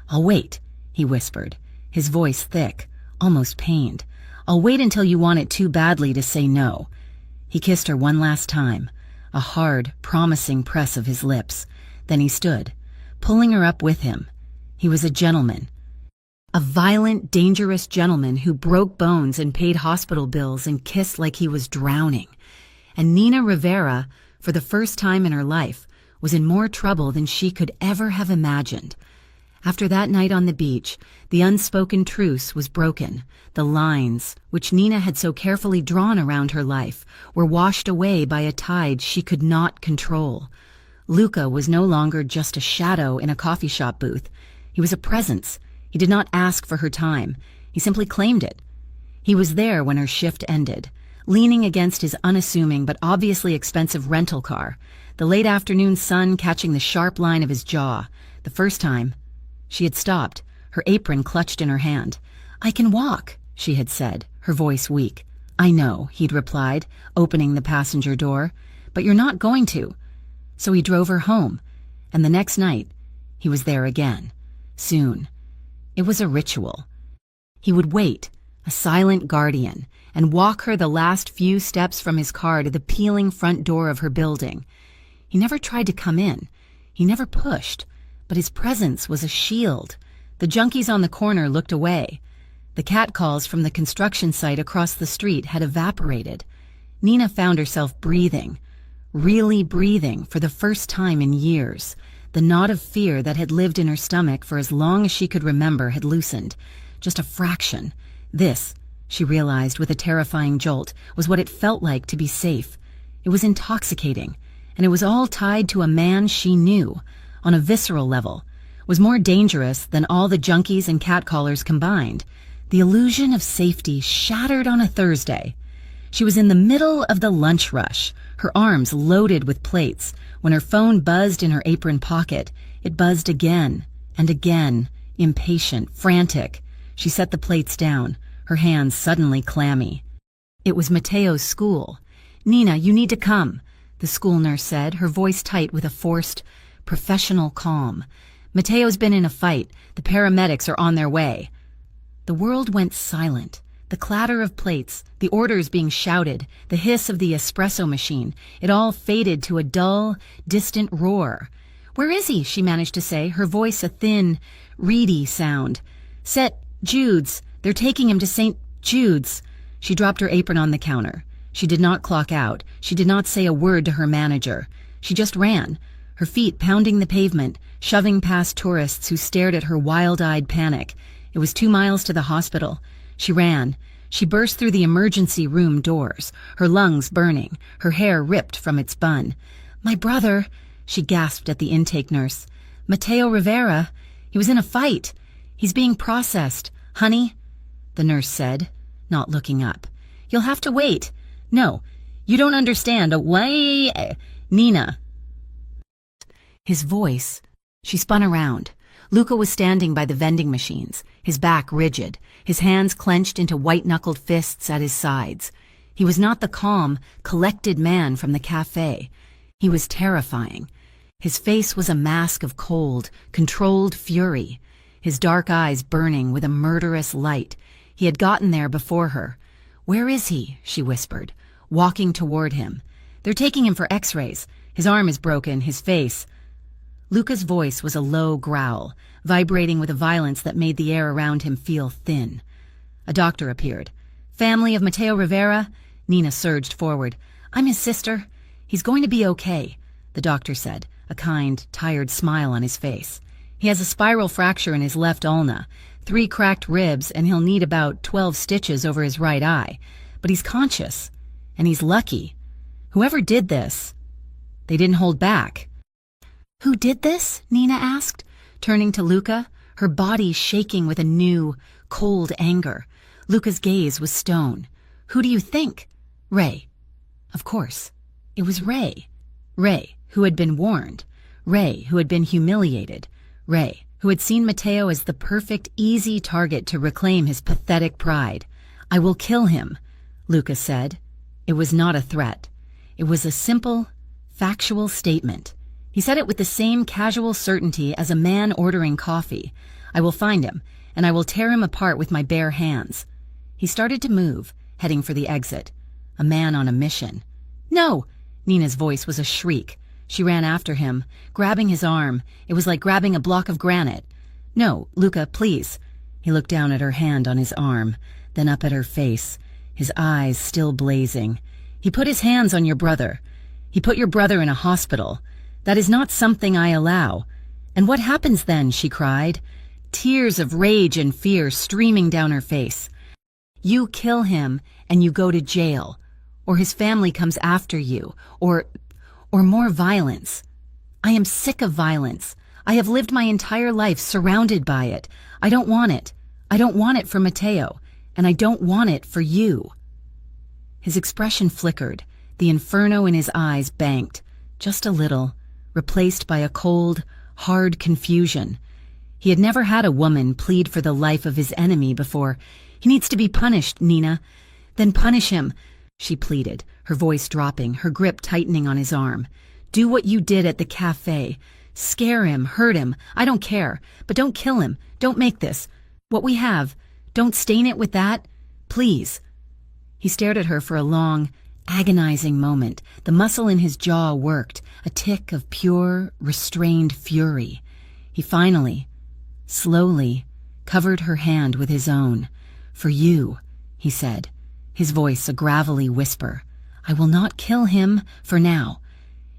"I'll wait," he whispered, his voice thick, almost pained. "I'll wait until you want it too badly to say no." He kissed her one last time, a hard, promising press of his lips. Then he stood, pulling her up with him. He was a gentleman. A violent, dangerous gentleman who broke bones and paid hospital bills and kissed like he was drowning. And Nina Rivera, for the first time in her life, was in more trouble than she could ever have imagined. After that night on the beach, the unspoken truce was broken. The lines, which Nina had so carefully drawn around her life, were washed away by a tide she could not control. Luca was no longer just a shadow in a coffee shop booth. He was a presence. He did not ask for her time. He simply claimed it. He was there when her shift ended, leaning against his unassuming but obviously expensive rental car, the late afternoon sun catching the sharp line of his jaw. The first time, she had stopped, her apron clutched in her hand. "I can walk," she had said, her voice weak. "I know," he'd replied, opening the passenger door, "but you're not going to." So he drove her home, and the next night, he was there again. Soon. It was a ritual. He would wait, a silent guardian, and walk her the last few steps from his car to the peeling front door of her building. He never tried to come in. He never pushed, but his presence was a shield. The junkies on the corner looked away. The catcalls from the construction site across the street had evaporated. Nina found herself breathing, really breathing for the first time in years. The knot of fear that had lived in her stomach for as long as she could remember had loosened. Just a fraction. This, she realized with a terrifying jolt, was what it felt like to be safe. It was intoxicating, and it was all tied to a man she knew, on a visceral level, was more dangerous than all the junkies and catcallers combined. The illusion of safety shattered on a Thursday. She was in the middle of the lunch rush, her arms loaded with plates. When her phone buzzed in her apron pocket, it buzzed again and again, impatient, frantic. She set the plates down, her hands suddenly clammy. It was Mateo's school. "Nina, you need to come," the school nurse said, her voice tight with a forced, professional calm. "Mateo's been in a fight. The paramedics are on their way." The world went silent. The clatter of plates, the orders being shouted, the hiss of the espresso machine, it all faded to a dull, distant roar. "Where is he?" she managed to say, her voice a thin, reedy sound. "St. Jude's. They're taking him to St. Jude's." She dropped her apron on the counter. She did not clock out. She did not say a word to her manager. She just ran, her feet pounding the pavement, shoving past tourists who stared at her wild-eyed panic. It was 2 miles to the hospital. She ran. She burst through the emergency room doors, her lungs burning, her hair ripped from its bun. "My brother," she gasped at the intake nurse. "Mateo Rivera. He was in a fight. He's being processed. Honey," the nurse said, not looking up. "You'll have to wait. No, you don't understand. Wait, Nina." His voice. She spun around. Luca was standing by the vending machines, his back rigid, his hands clenched into white-knuckled fists at his sides. He was not the calm, collected man from the cafe. He was terrifying. His face was a mask of cold, controlled fury, his dark eyes burning with a murderous light. He had gotten there before her. "Where is he?" she whispered, walking toward him. "They're taking him for x-rays. His arm is broken, his face." Luca's voice was a low growl, vibrating with a violence that made the air around him feel thin. A doctor appeared. "Family of Mateo Rivera?" Nina surged forward. "I'm his sister. He's going to be okay," the doctor said, a kind, tired smile on his face. "He has a spiral fracture in his left ulna, 3 cracked ribs, and he'll need about 12 stitches over his right eye. But he's conscious, and he's lucky. Whoever did this, they didn't hold back." "Who did this?" Nina asked, turning to Luca, her body shaking with a new, cold anger. Luca's gaze was stone. "Who do you think?" "Ray." Of course. It was Ray. Ray, who had been warned. Ray, who had been humiliated. Ray, who had seen Mateo as the perfect, easy target to reclaim his pathetic pride. "I will kill him," Luca said. It was not a threat. It was a simple, factual statement. He said it with the same casual certainty as a man ordering coffee. "I will find him, and I will tear him apart with my bare hands." He started to move, heading for the exit. A man on a mission. "No!" Nina's voice was a shriek. She ran after him, grabbing his arm. It was like grabbing a block of granite. "No, Luca, please." He looked down at her hand on his arm, then up at her face, his eyes still blazing. "He put his hands on your brother. He put your brother in a hospital. That is not something I allow." "And what happens then?" she cried, tears of rage and fear streaming down her face. "You kill him and you go to jail, or his family comes after you, or more violence. I am sick of violence. I have lived my entire life surrounded by it. I don't want it. I don't want it for Mateo, and I don't want it for you." His expression flickered, the inferno in his eyes banked, just a little, replaced by a cold, hard confusion. He had never had a woman plead for the life of his enemy before. "He needs to be punished, Nina." "Then punish him," she pleaded, her voice dropping, her grip tightening on his arm. "Do what you did at the cafe. Scare him, hurt him, I don't care. But don't kill him. Don't make this. What we have, don't stain it with that. Please." He stared at her for a long, agonizing moment. The muscle in his jaw worked, a tick of pure, restrained fury. He finally, slowly, covered her hand with his own. "For you," he said, his voice a gravelly whisper. "I will not kill him for now."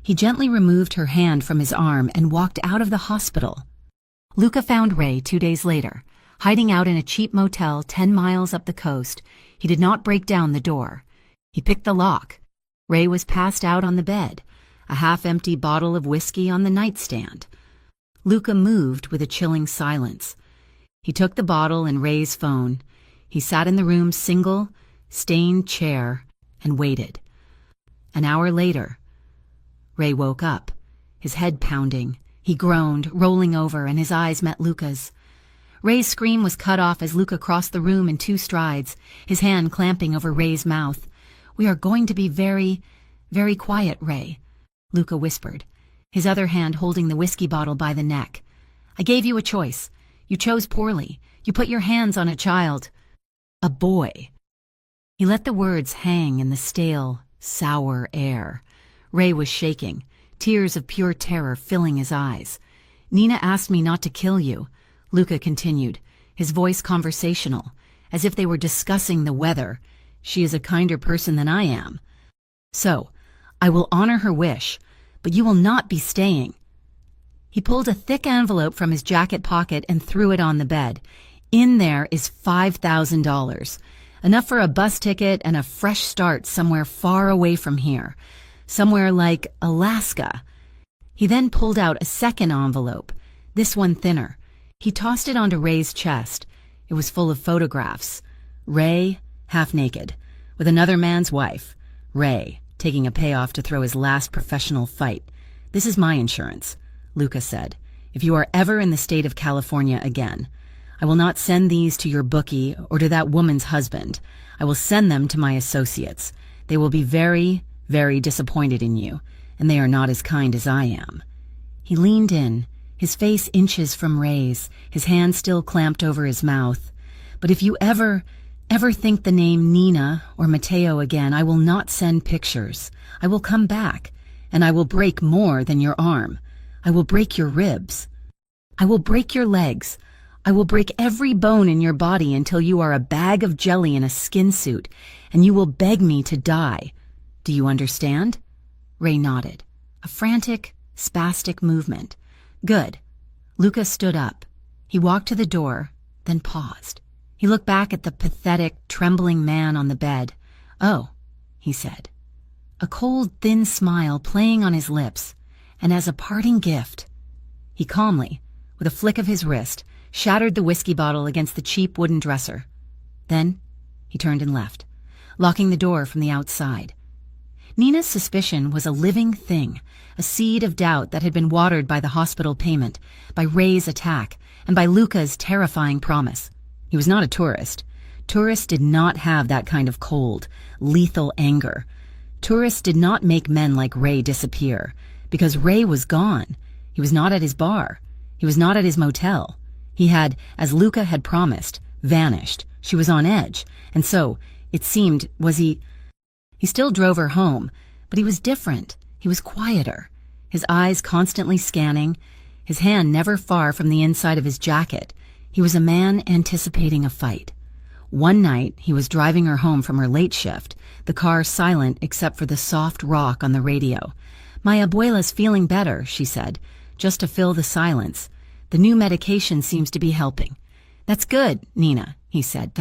He gently removed her hand from his arm and walked out of the hospital. Luca found Ray 2 days later, hiding out in a cheap motel 10 miles up the coast. He did not break down the door. He picked the lock. Ray was passed out on the bed, a half-empty bottle of whiskey on the nightstand. Luca moved with a chilling silence. He took the bottle and Ray's phone. He sat in the room's single, stained chair and waited. An hour later, Ray woke up, his head pounding. He groaned, rolling over, and his eyes met Luca's. Ray's scream was cut off as Luca crossed the room in 2 strides, his hand clamping over Ray's mouth. "We are going to be very, very quiet, Ray," Luca whispered, his other hand holding the whiskey bottle by the neck. "I gave you a choice. You chose poorly. You put your hands on a child." "A boy," He let the words hang in the stale, sour air. Ray was shaking, tears of pure terror filling his eyes. "Nina asked me not to kill you," Luca continued, his voice conversational, as if they were discussing the weather. "She is a kinder person than I am. So, I will honor her wish, but you will not be staying." He pulled a thick envelope from his jacket pocket and threw it on the bed. "In there is $5,000, enough for a bus ticket and a fresh start somewhere far away from here, somewhere like Alaska." He then pulled out a second envelope, this one thinner. He tossed it onto Ray's chest. It was full of photographs. Ray, half naked, with another man's wife. Ray, taking a payoff to throw his last professional fight. "This is my insurance," Luca said. "If you are ever in the state of California again, I will not send these to your bookie or to that woman's husband. I will send them to my associates. They will be very, very disappointed in you, and they are not as kind as I am." He leaned in, his face inches from Ray's, his hand still clamped over his mouth. "But if you ever think the name Nina or Matteo again, I will not send pictures. I will come back, and I will break more than your arm. I will break your ribs. I will break your legs. I will break every bone in your body until you are a bag of jelly in a skin suit, and you will beg me to die. Do you understand?" Ray nodded. A frantic, spastic movement. "Good." Luca stood up. He walked to the door, then paused. He looked back at the pathetic, trembling man on the bed. "Oh," he said, a cold, thin smile playing on his lips, and as a parting gift, he calmly, with a flick of his wrist, shattered the whiskey bottle against the cheap wooden dresser. Then he turned and left, locking the door from the outside. Nina's suspicion was a living thing, a seed of doubt that had been watered by the hospital payment, by Ray's attack, and by Luca's terrifying promise. He was not a tourist. Tourists did not have that kind of cold, lethal anger. Tourists did not make men like Ray disappear, because Ray was gone. He was not at his bar. He was not at his motel. He had, as Luca had promised, vanished. She was on edge, and so, it seemed, was he... He still drove her home, but he was different. He was quieter, his eyes constantly scanning, his hand never far from the inside of his jacket. He was a man anticipating a fight. One night, he was driving her home from her late shift, the car silent except for the soft rock on the radio. "My abuela's feeling better," she said, just to fill the silence. "The new medication seems to be helping." "That's good, Nina," he said,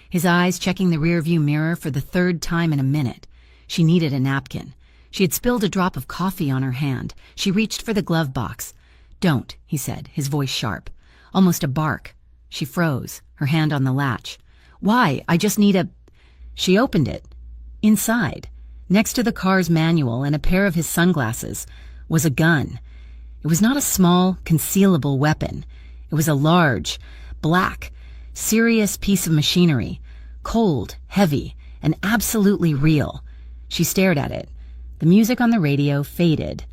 his eyes checking the rearview mirror for the third time in a minute. She needed a napkin. She had spilled a drop of coffee on her hand. She reached for the glove box. "Don't," he said, his voice sharp, almost a bark. She froze, her hand on the latch. "Why? I just need a..." She opened it. Inside, next to the car's manual and a pair of his sunglasses, was a gun. It was not a small, concealable weapon. It was a large, black, serious piece of machinery, cold, heavy, and absolutely real. She stared at it. The music on the radio faded.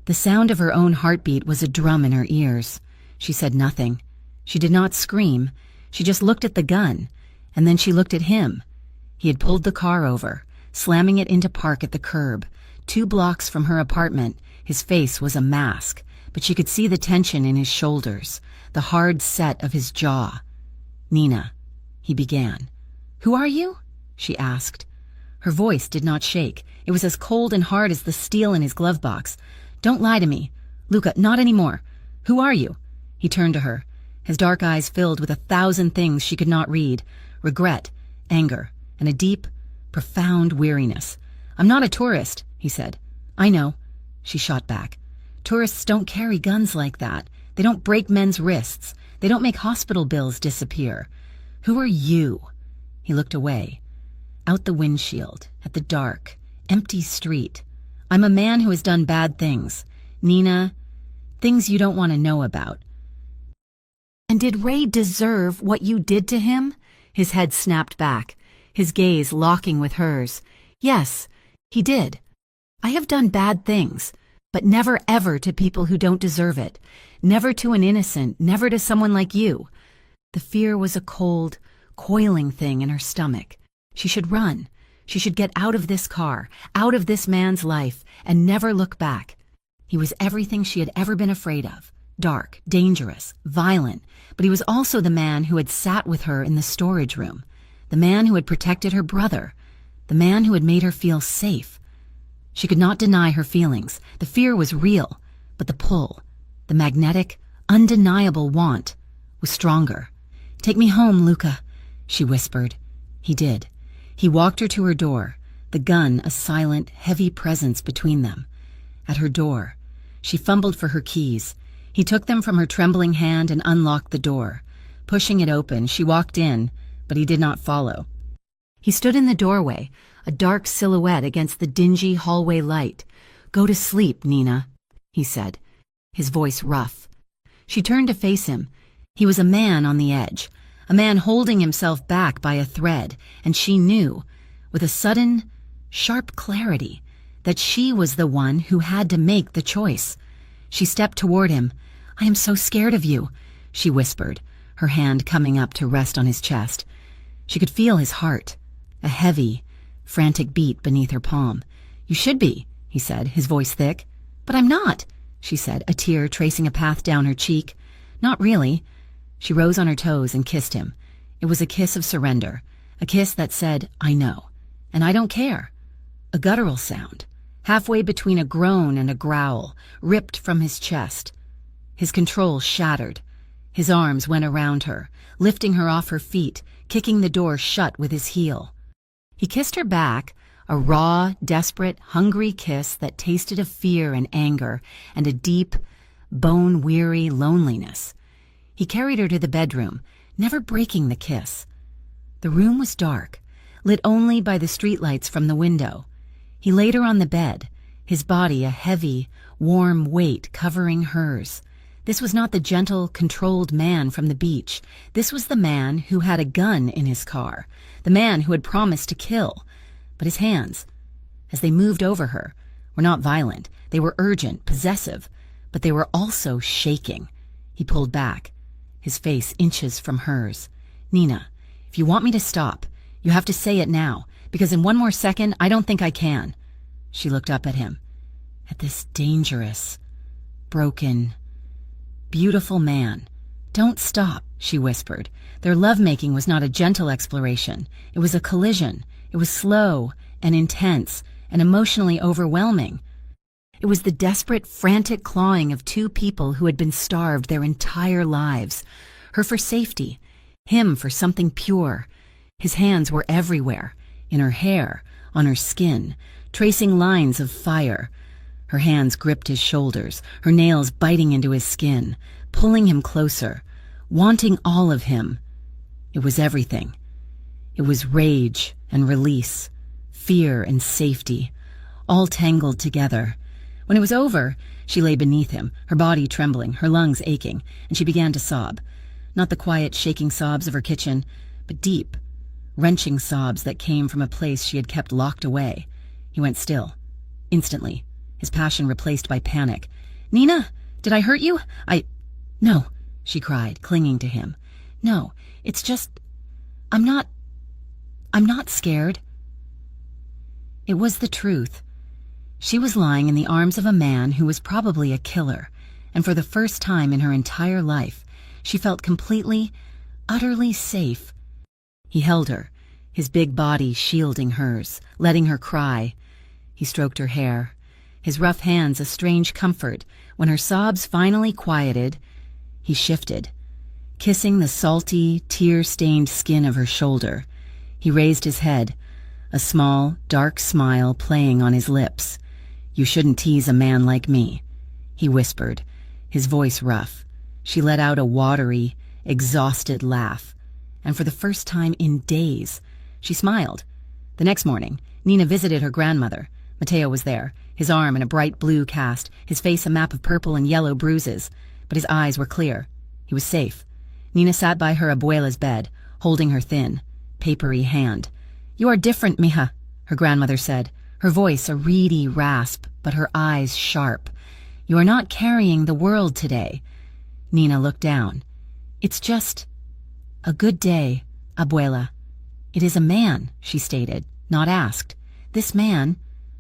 The sound of her own heartbeat was a drum in her ears. She said nothing. She did not scream. She just looked at the gun, and then she looked at him. He had pulled the car over, slamming it into park at the curb. 2 blocks from her apartment, his face was a mask, but she could see the tension in his shoulders, the hard set of his jaw. "Nina," he began. "Who are you?" she asked. Her voice did not shake. It was as cold and hard as the steel in his glove box. "Don't lie to me. Luca, not anymore. Who are you?" He turned to her, his dark eyes filled with 1,000 things she could not read. Regret, anger, and a deep, profound weariness. "I'm not a tourist," he said. "I know," she shot back. "Tourists don't carry guns like that. They don't break men's wrists. They don't make hospital bills disappear. Who are you?" He looked away, out the windshield, at the dark, empty street. "I'm a man who has done bad things, Nina, things you don't want to know about." "And did Ray deserve what you did to him?" His head snapped back, his gaze locking with hers. "Yes, he did. I have done bad things, but never ever to people who don't deserve it. Never to an innocent, never to someone like you." The fear was a cold, coiling thing in her stomach. She should run. She should get out of this car, out of this man's life, and never look back. He was everything she had ever been afraid of. Dark, dangerous, violent, but he was also the man who had sat with her in the storage room, the man who had protected her brother, the man who had made her feel safe. She could not deny her feelings. The fear was real, but the pull, the magnetic, undeniable want, was stronger. "Take me home, Luca," she whispered. He did. He walked her to her door, the gun a silent, heavy presence between them. At her door, she fumbled for her keys. He took them from her trembling hand and unlocked the door. Pushing it open, she walked in, but he did not follow. He stood in the doorway, a dark silhouette against the dingy hallway light. "Go to sleep, Nina," he said, his voice rough. She turned to face him. He was a man on the edge, a man holding himself back by a thread, and she knew, with a sudden, sharp clarity, that she was the one who had to make the choice. She stepped toward him. "I am so scared of you," she whispered, her hand coming up to rest on his chest. She could feel his heart, a heavy, frantic beat beneath her palm. "You should be," he said, his voice thick. "But I'm not," she said, a tear tracing a path down her cheek. "Not really." She rose on her toes and kissed him. It was a kiss of surrender, a kiss that said, "I know, and I don't care." A guttural sound, halfway between a groan and a growl, ripped from his chest. His control shattered. His arms went around her, lifting her off her feet, kicking the door shut with his heel. He kissed her back, a raw, desperate, hungry kiss that tasted of fear and anger and a deep, bone-weary loneliness. He carried her to the bedroom, never breaking the kiss. The room was dark, lit only by the streetlights from the window. He laid her on the bed, his body a heavy, warm weight covering hers. This was not the gentle, controlled man from the beach. This was the man who had a gun in his car, the man who had promised to kill. But his hands, as they moved over her, were not violent. They were urgent, possessive, but they were also shaking. He pulled back, his face inches from hers. "Nina, if you want me to stop, you have to say it now, because in one more second, I don't think I can." She looked up at him, at this dangerous, broken, beautiful man. "Don't stop," she whispered. Their lovemaking was not a gentle exploration. It was a collision. It was slow and intense and emotionally overwhelming. It was the desperate, frantic clawing of two people who had been starved their entire lives. Her for safety, him for something pure. His hands were everywhere, in her hair, on her skin, tracing lines of fire. Her hands gripped his shoulders, her nails biting into his skin, pulling him closer, wanting all of him. It was everything. It was rage and release, fear and safety, all tangled together. When it was over, she lay beneath him, her body trembling, her lungs aching, and she began to sob. Not the quiet, shaking sobs of her kitchen, but deep, wrenching sobs that came from a place she had kept locked away. He went still, instantly, his passion replaced by panic. "Nina, did I hurt you? No," she cried, clinging to him. "No, it's just, I'm not scared." It was the truth. She was lying in the arms of a man who was probably a killer, and for the first time in her entire life, she felt completely, utterly safe. He held her, his big body shielding hers, letting her cry. He stroked her hair, his rough hands a strange comfort. When her sobs finally quieted, he shifted, kissing the salty, tear-stained skin of her shoulder. He raised his head, a small, dark smile playing on his lips. "You shouldn't tease a man like me," he whispered, his voice rough. She let out a watery, exhausted laugh, and for the first time in days, she smiled. The next morning, Nina visited her grandmother. Matteo was there, his arm in a bright blue cast, his face a map of purple and yellow bruises, but his eyes were clear. He was safe. Nina sat by her abuela's bed, holding her thin, papery hand. "You are different, mija," her grandmother said, her voice a reedy rasp, but her eyes sharp. "You are not carrying the world today." Nina looked down. "It's just a good day, abuela. "It is a man," she stated, not asked. "This man,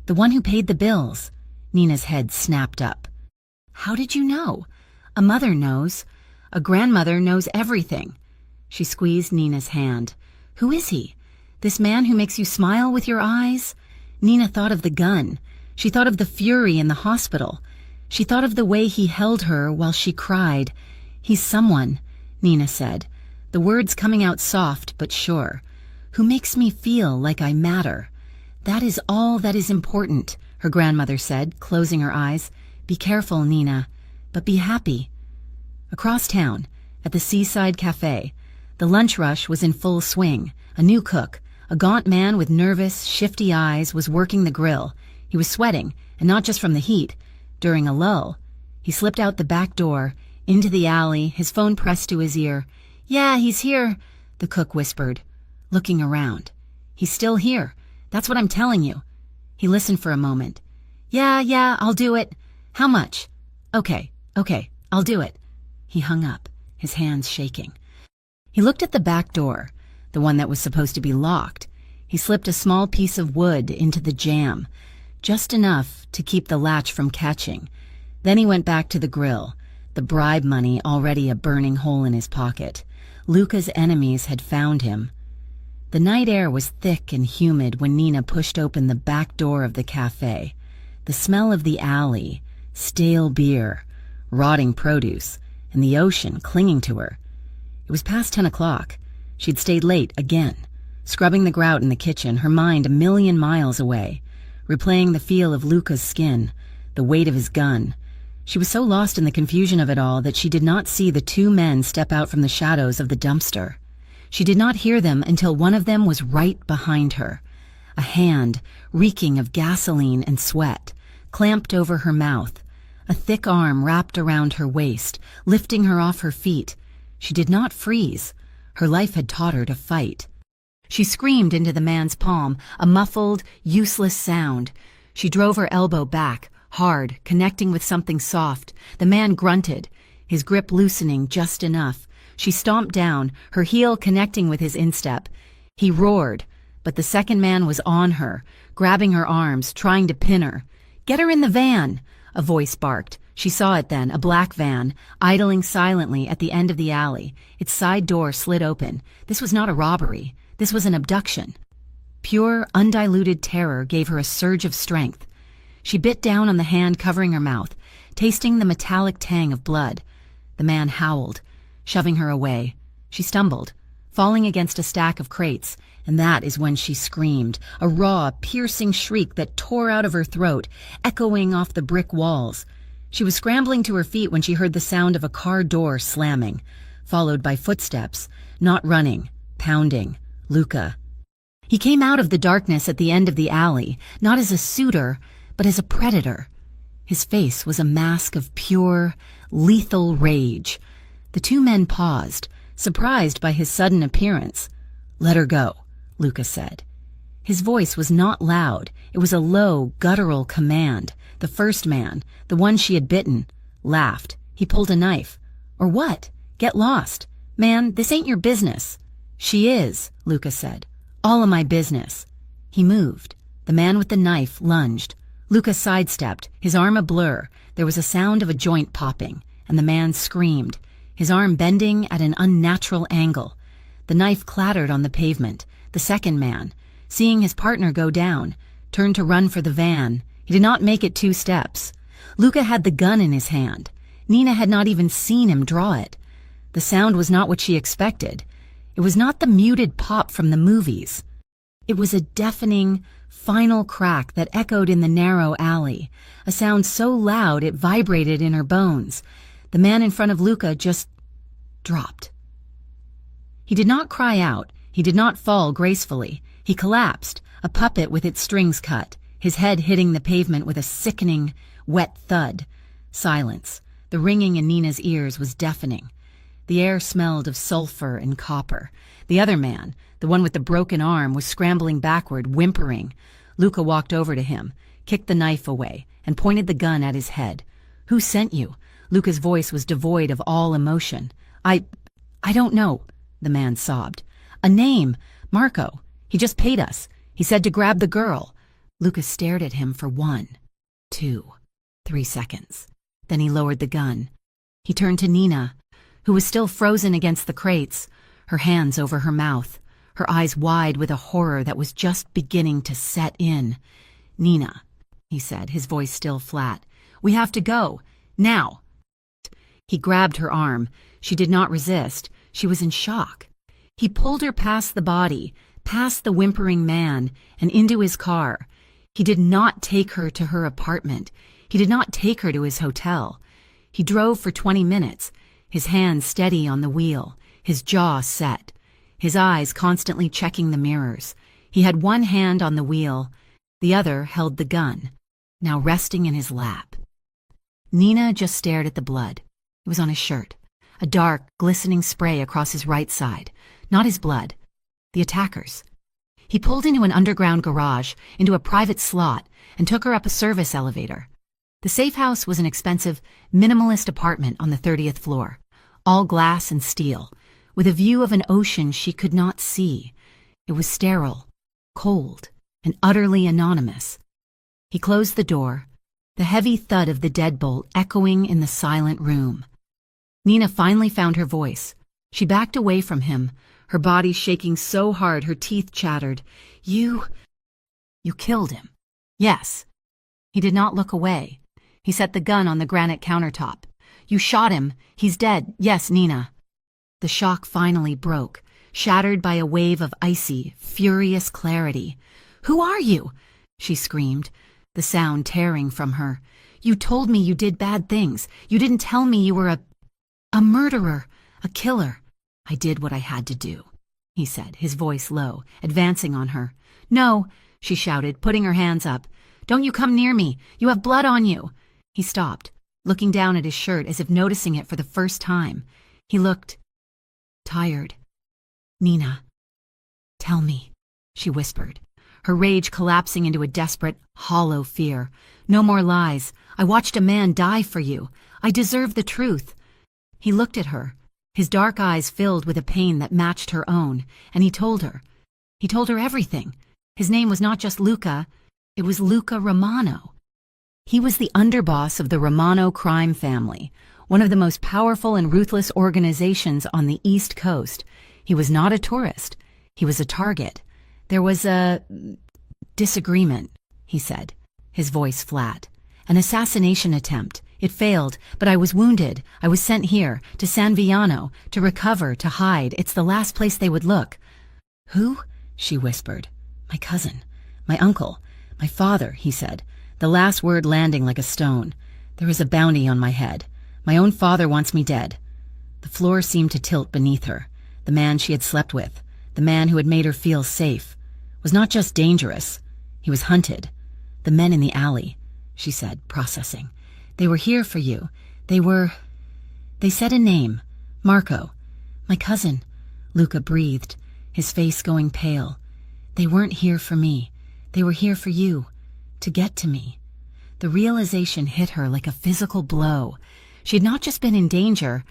the one who paid the bills." Nina's head snapped up. "How did you know?" "A mother knows. A grandmother knows everything." She squeezed Nina's hand. "Who is he? This man who makes you smile with your eyes?" Nina thought of the gun. She thought of the fury in the hospital. She thought of the way he held her while she cried. "He's someone," Nina said, the words coming out soft but sure, "who makes me feel like I matter. That is all that is important," her grandmother said, closing her eyes. "Be careful, Nina, but be happy." Across town, at the Seaside Cafe, the lunch rush was in full swing. A new cook, a gaunt man with nervous, shifty eyes, was working the grill. He was sweating, and not just from the heat. During a lull, he slipped out the back door, into the alley, his phone pressed to his ear. "Yeah, he's here," the cook whispered, looking around. "He's still here. That's what I'm telling you." He listened for a moment. Yeah, I'll do it. How much?" Okay, I'll do it." He hung up, his hands shaking. He looked at the back door, the one that was supposed to be locked. He slipped a small piece of wood into the jamb, just enough to keep the latch from catching. Then he went back to the grill, the bribe money already a burning hole in his pocket. Luca's enemies had found him. The night air was thick and humid when Nina pushed open the back door of the cafe. The smell of the alley, stale beer, rotting produce, and the ocean clinging to her. It was past 10 o'clock. She'd stayed late again, scrubbing the grout in the kitchen, her mind a million miles away, replaying the feel of Luca's skin, the weight of his gun. She was so lost in the confusion of it all that she did not see the two men step out from the shadows of the dumpster. She did not hear them until one of them was right behind her. A hand, reeking of gasoline and sweat, clamped over her mouth. A thick arm wrapped around her waist, lifting her off her feet. She did not freeze. Her life had taught her to fight. She screamed into the man's palm, a muffled, useless sound. She drove her elbow back, hard, connecting with something soft. The man grunted, his grip loosening just enough. She stomped down, her heel connecting with his instep. He roared, but the second man was on her, grabbing her arms, trying to pin her. "Get her in the van," a voice barked. She saw it then, a black van, idling silently at the end of the alley. Its side door slid open. This was not a robbery. This was an abduction. Pure, undiluted terror gave her a surge of strength. She bit down on the hand covering her mouth, tasting the metallic tang of blood. The man howled, shoving her away. She stumbled, falling against a stack of crates, and that is when she screamed, a raw, piercing shriek that tore out of her throat, echoing off the brick walls. She was scrambling to her feet when she heard the sound of a car door slamming, followed by footsteps, not running, pounding. Luca. He came out of the darkness at the end of the alley, not as a suitor, but as a predator. His face was a mask of pure, lethal rage. The two men paused, surprised by his sudden appearance. "Let her go," Luca said. His voice was not loud. It was a low, guttural command. The first man, the one she had bitten, laughed. He pulled a knife. "Or what? Get lost. Man, this ain't your business." "She is," Luca said. "All of my business." He moved. The man with the knife lunged. Luca sidestepped, his arm a blur. There was a sound of a joint popping, and the man screamed, his arm bending at an unnatural angle. The knife clattered on the pavement. The second man, seeing his partner go down, turned to run for the van. He did not make it 2 steps. Luca had the gun in his hand. Nina had not even seen him draw it. The sound was not what she expected. It was not the muted pop from the movies. It was a deafening, final crack that echoed in the narrow alley, a sound so loud it vibrated in her bones. The man in front of Luca just dropped. He did not cry out. He did not fall gracefully. He collapsed, a puppet with its strings cut, his head hitting the pavement with a sickening, wet thud. Silence. The ringing in Nina's ears was deafening. The air smelled of sulfur and copper. The other man, the one with the broken arm, was scrambling backward, whimpering. Luca walked over to him, kicked the knife away, and pointed the gun at his head. "Who sent you?" Luca's voice was devoid of all emotion. I don't know," the man sobbed. "A name. Marco. He just paid us. He said to grab the girl. Lucas stared at him for 1, 2, 3 seconds. Then he lowered the gun. He turned to Nina, who was still frozen against the crates, her hands over her mouth, her eyes wide with a horror that was just beginning to set in. "Nina," he said, his voice still flat, "we have to go. Now." He grabbed her arm. She did not resist. She was in shock. He pulled her past the body, past the whimpering man, and into his car. He did not take her to her apartment. He did not take her to his hotel. He drove for 20 minutes, his hands steady on the wheel, his jaw set, his eyes constantly checking the mirrors. He had one hand on the wheel, the other held the gun, now resting in his lap. Nina just stared at the blood. It was on his shirt, a dark, glistening spray across his right side. Not his blood, the attacker's. He pulled into an underground garage, into a private slot, and took her up a service elevator. The safe house was an expensive, minimalist apartment on the 30th floor, all glass and steel, with a view of an ocean she could not see. It was sterile, cold, and utterly anonymous. He closed the door, the heavy thud of the deadbolt echoing in the silent room. Nina finally found her voice. She backed away from him, her body shaking so hard her teeth chattered. You killed him." "Yes." He did not look away. He set the gun on the granite countertop. "You shot him. He's dead. Yes, Nina." The shock finally broke, shattered by a wave of icy, furious clarity. "Who are you?" she screamed, the sound tearing from her. "You told me you did bad things. You didn't tell me you were a murderer, a killer." "I did what I had to do," he said, his voice low, advancing on her. "No," she shouted, putting her hands up. "Don't you come near me. You have blood on you." He stopped, looking down at his shirt as if noticing it for the first time. He looked tired. "Nina, tell me," she whispered, her rage collapsing into a desperate, hollow fear. "No more lies. I watched a man die for you. I deserve the truth." He looked at her, his dark eyes filled with a pain that matched her own, and he told her. He told her everything. His name was not just Luca, it was Luca Romano. He was the underboss of the Romano crime family, one of the most powerful and ruthless organizations on the East Coast. He was not a tourist. He was a target. "There was a disagreement," he said, his voice flat. "An assassination attempt. It failed, but I was wounded. I was sent here, to San Villano, to recover, to hide. It's the last place they would look." "Who?" she whispered. "My cousin. My uncle. My father," he said, the last word landing like a stone. "There is a bounty on my head. My own father wants me dead." The floor seemed to tilt beneath her. The man she had slept with, the man who had made her feel safe, was not just dangerous. He was hunted. "The men in the alley," she said, processing. "They were here for you. They said a name. Marco. My cousin." Luca breathed, his face going pale. "They weren't here for me. They were here for you. To get to me." The realization hit her like a physical blow. She had not just been in danger,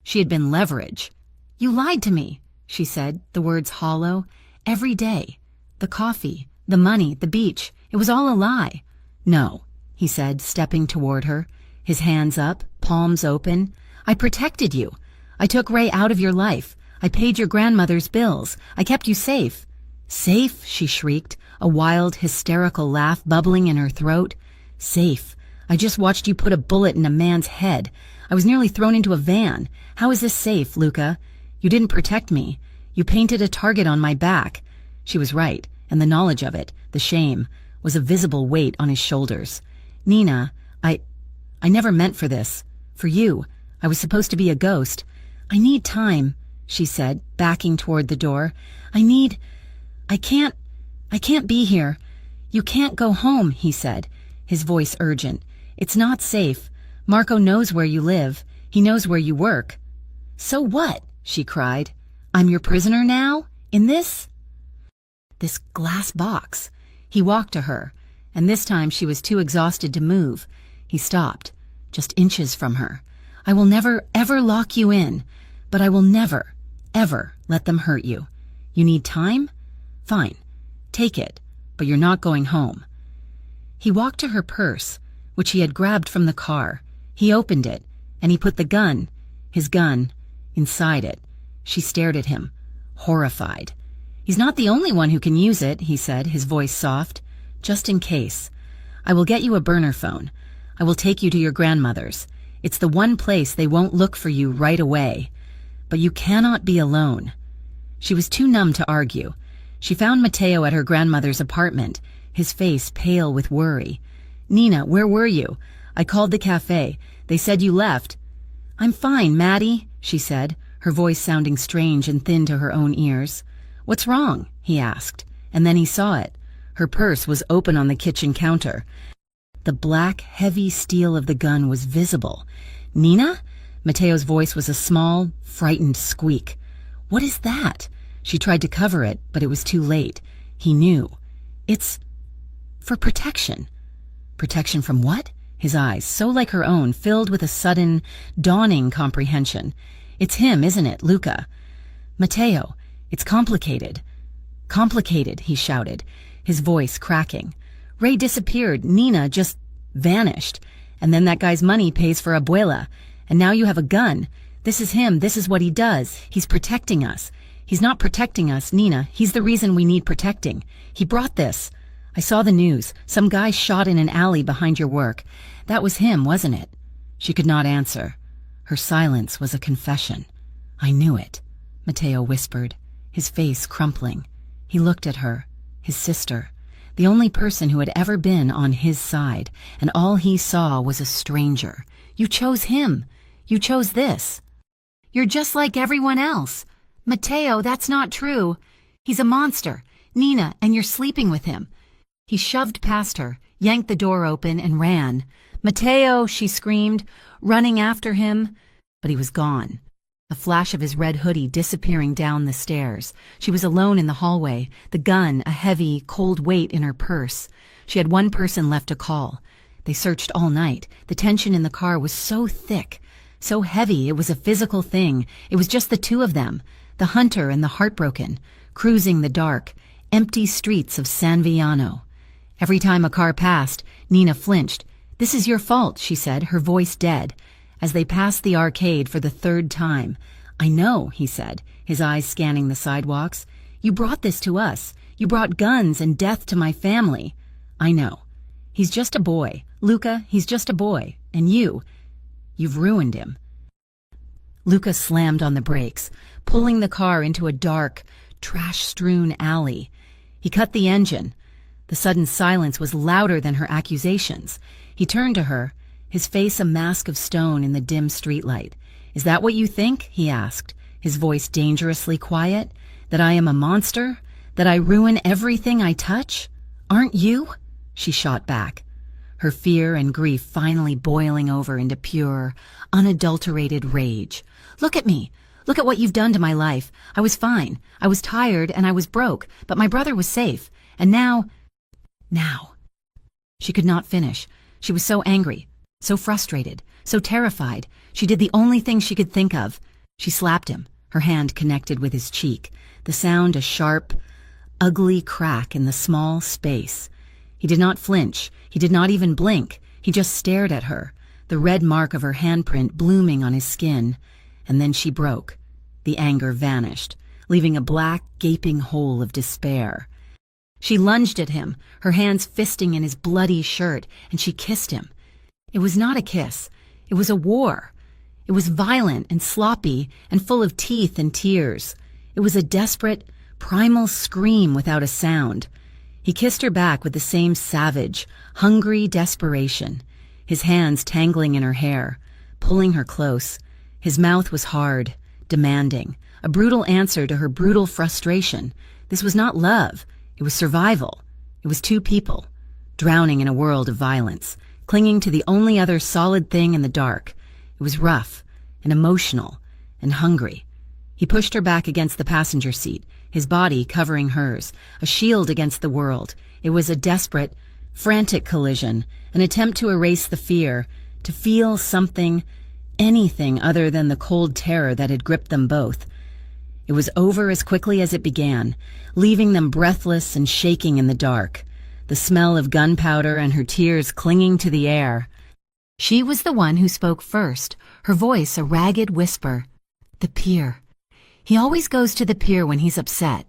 she had been leverage. "You lied to me," she said, the words hollow. "Every day. The coffee, the money, the beach. It was all a lie." "No," he said, stepping toward her, his hands up, palms open. "I protected you. I took Ray out of your life. I paid your grandmother's bills. I kept you safe." "Safe?" she shrieked, a wild, hysterical laugh bubbling in her throat. "Safe. I just watched you put a bullet in a man's head. I was nearly thrown into a van. How is this safe, Luca? You didn't protect me. You painted a target on my back." She was right, and the knowledge of it, the shame, was a visible weight on his shoulders. "Nina, I never meant for this. For you. I was supposed to be a ghost. I need time," she said, backing toward the door. I can't be here." "You can't go home," he said, his voice urgent. "It's not safe. Marco knows where you live. He knows where you work." "So what?" she cried. "I'm your prisoner now? In this glass box." He walked to her, and this time she was too exhausted to move. He stopped, just inches from her. "I will never, ever lock you in, but I will never, ever let them hurt you. You need time? Fine, take it, but you're not going home. He walked to her purse, which he had grabbed from the car. He opened it, and he put his gun, inside it. She stared at him, horrified. He's not the only one who can use it, he said, his voice soft. Just in case. I will get you a burner phone. I will take you to your grandmother's. It's the one place they won't look for you right away. But you cannot be alone. She was too numb to argue. She found Matteo at her grandmother's apartment, his face pale with worry. Nina, where were you? I called the cafe. They said you left. I'm fine, Maddie, she said, her voice sounding strange and thin to her own ears. What's wrong? He asked, and then he saw it. Her purse was open on the kitchen counter. The black, heavy steel of the gun was visible. Nina? Matteo's voice was a small, frightened squeak. What is that? She tried to cover it, but it was too late. He knew. It's for protection. Protection from what? His eyes, so like her own, filled with a sudden, dawning comprehension. It's him, isn't it, Luca? Matteo, it's complicated. Complicated, he shouted, his voice cracking. Ray disappeared. Nina just vanished. And then that guy's money pays for Abuela. And now you have a gun. This is him. This is what he does. He's protecting us. He's not protecting us, Nina. He's the reason we need protecting. He brought this. I saw the news. Some guy shot in an alley behind your work. That was him, wasn't it? She could not answer. Her silence was a confession. I knew it, Matteo whispered, his face crumpling. He looked at her, his sister, the only person who had ever been on his side, and all he saw was a stranger. You chose him. You chose this. You're just like everyone else. Matteo, that's not true. He's a monster. Nina, and you're sleeping with him. He shoved past her, yanked the door open, and ran. Matteo, she screamed, running after him. But he was gone. A flash of his red hoodie disappearing down the stairs. She was alone in the hallway, the gun a heavy, cold weight in her purse. She had one person left to call. They searched all night. The tension in the car was so thick, so heavy it was a physical thing. It was just the two of them, the hunter and the heartbroken, cruising the dark, empty streets of San Villano. Every time a car passed, Nina flinched. This is your fault, she said, her voice dead. As they passed the arcade for the third time. I know, he said, his eyes scanning the sidewalks. You brought this to us. You brought guns and death to my family. I know. He's just a boy. Luca, he's just a boy. And you've ruined him. Luca slammed on the brakes, pulling the car into a dark, trash-strewn alley. He cut the engine. The sudden silence was louder than her accusations. He turned to her, his face a mask of stone in the dim streetlight. Is that what you think? He asked, his voice dangerously quiet. That I am a monster? That I ruin everything I touch? Aren't you? She shot back, her fear and grief finally boiling over into pure, unadulterated rage. Look at me. Look at what you've done to my life. I was fine. I was tired and I was broke, but my brother was safe. And now... She could not finish. She was so angry, so frustrated, so terrified. She did the only thing she could think of. She slapped him, her hand connected with his cheek, the sound a sharp, ugly crack in the small space. He did not flinch. He did not even blink. He just stared at her, the red mark of her handprint blooming on his skin. And then she broke. The anger vanished, leaving a black, gaping hole of despair. She lunged at him, her hands fisting in his bloody shirt, and she kissed him. It was not a kiss. It was a war. It was violent and sloppy and full of teeth and tears. It was a desperate, primal scream without a sound. He kissed her back with the same savage, hungry desperation, his hands tangling in her hair, pulling her close. His mouth was hard, demanding, a brutal answer to her brutal frustration. This was not love. It was survival. It was two people, drowning in a world of violence, clinging to the only other solid thing in the dark. It was rough and emotional and hungry. He pushed her back against the passenger seat, his body covering hers, a shield against the world. It was a desperate, frantic collision, an attempt to erase the fear, to feel something, anything other than the cold terror that had gripped them both. It was over as quickly as it began, leaving them breathless and shaking in the dark, the smell of gunpowder and her tears clinging to the air. She was the one who spoke first, her voice a ragged whisper. The pier. He always goes to the pier when he's upset.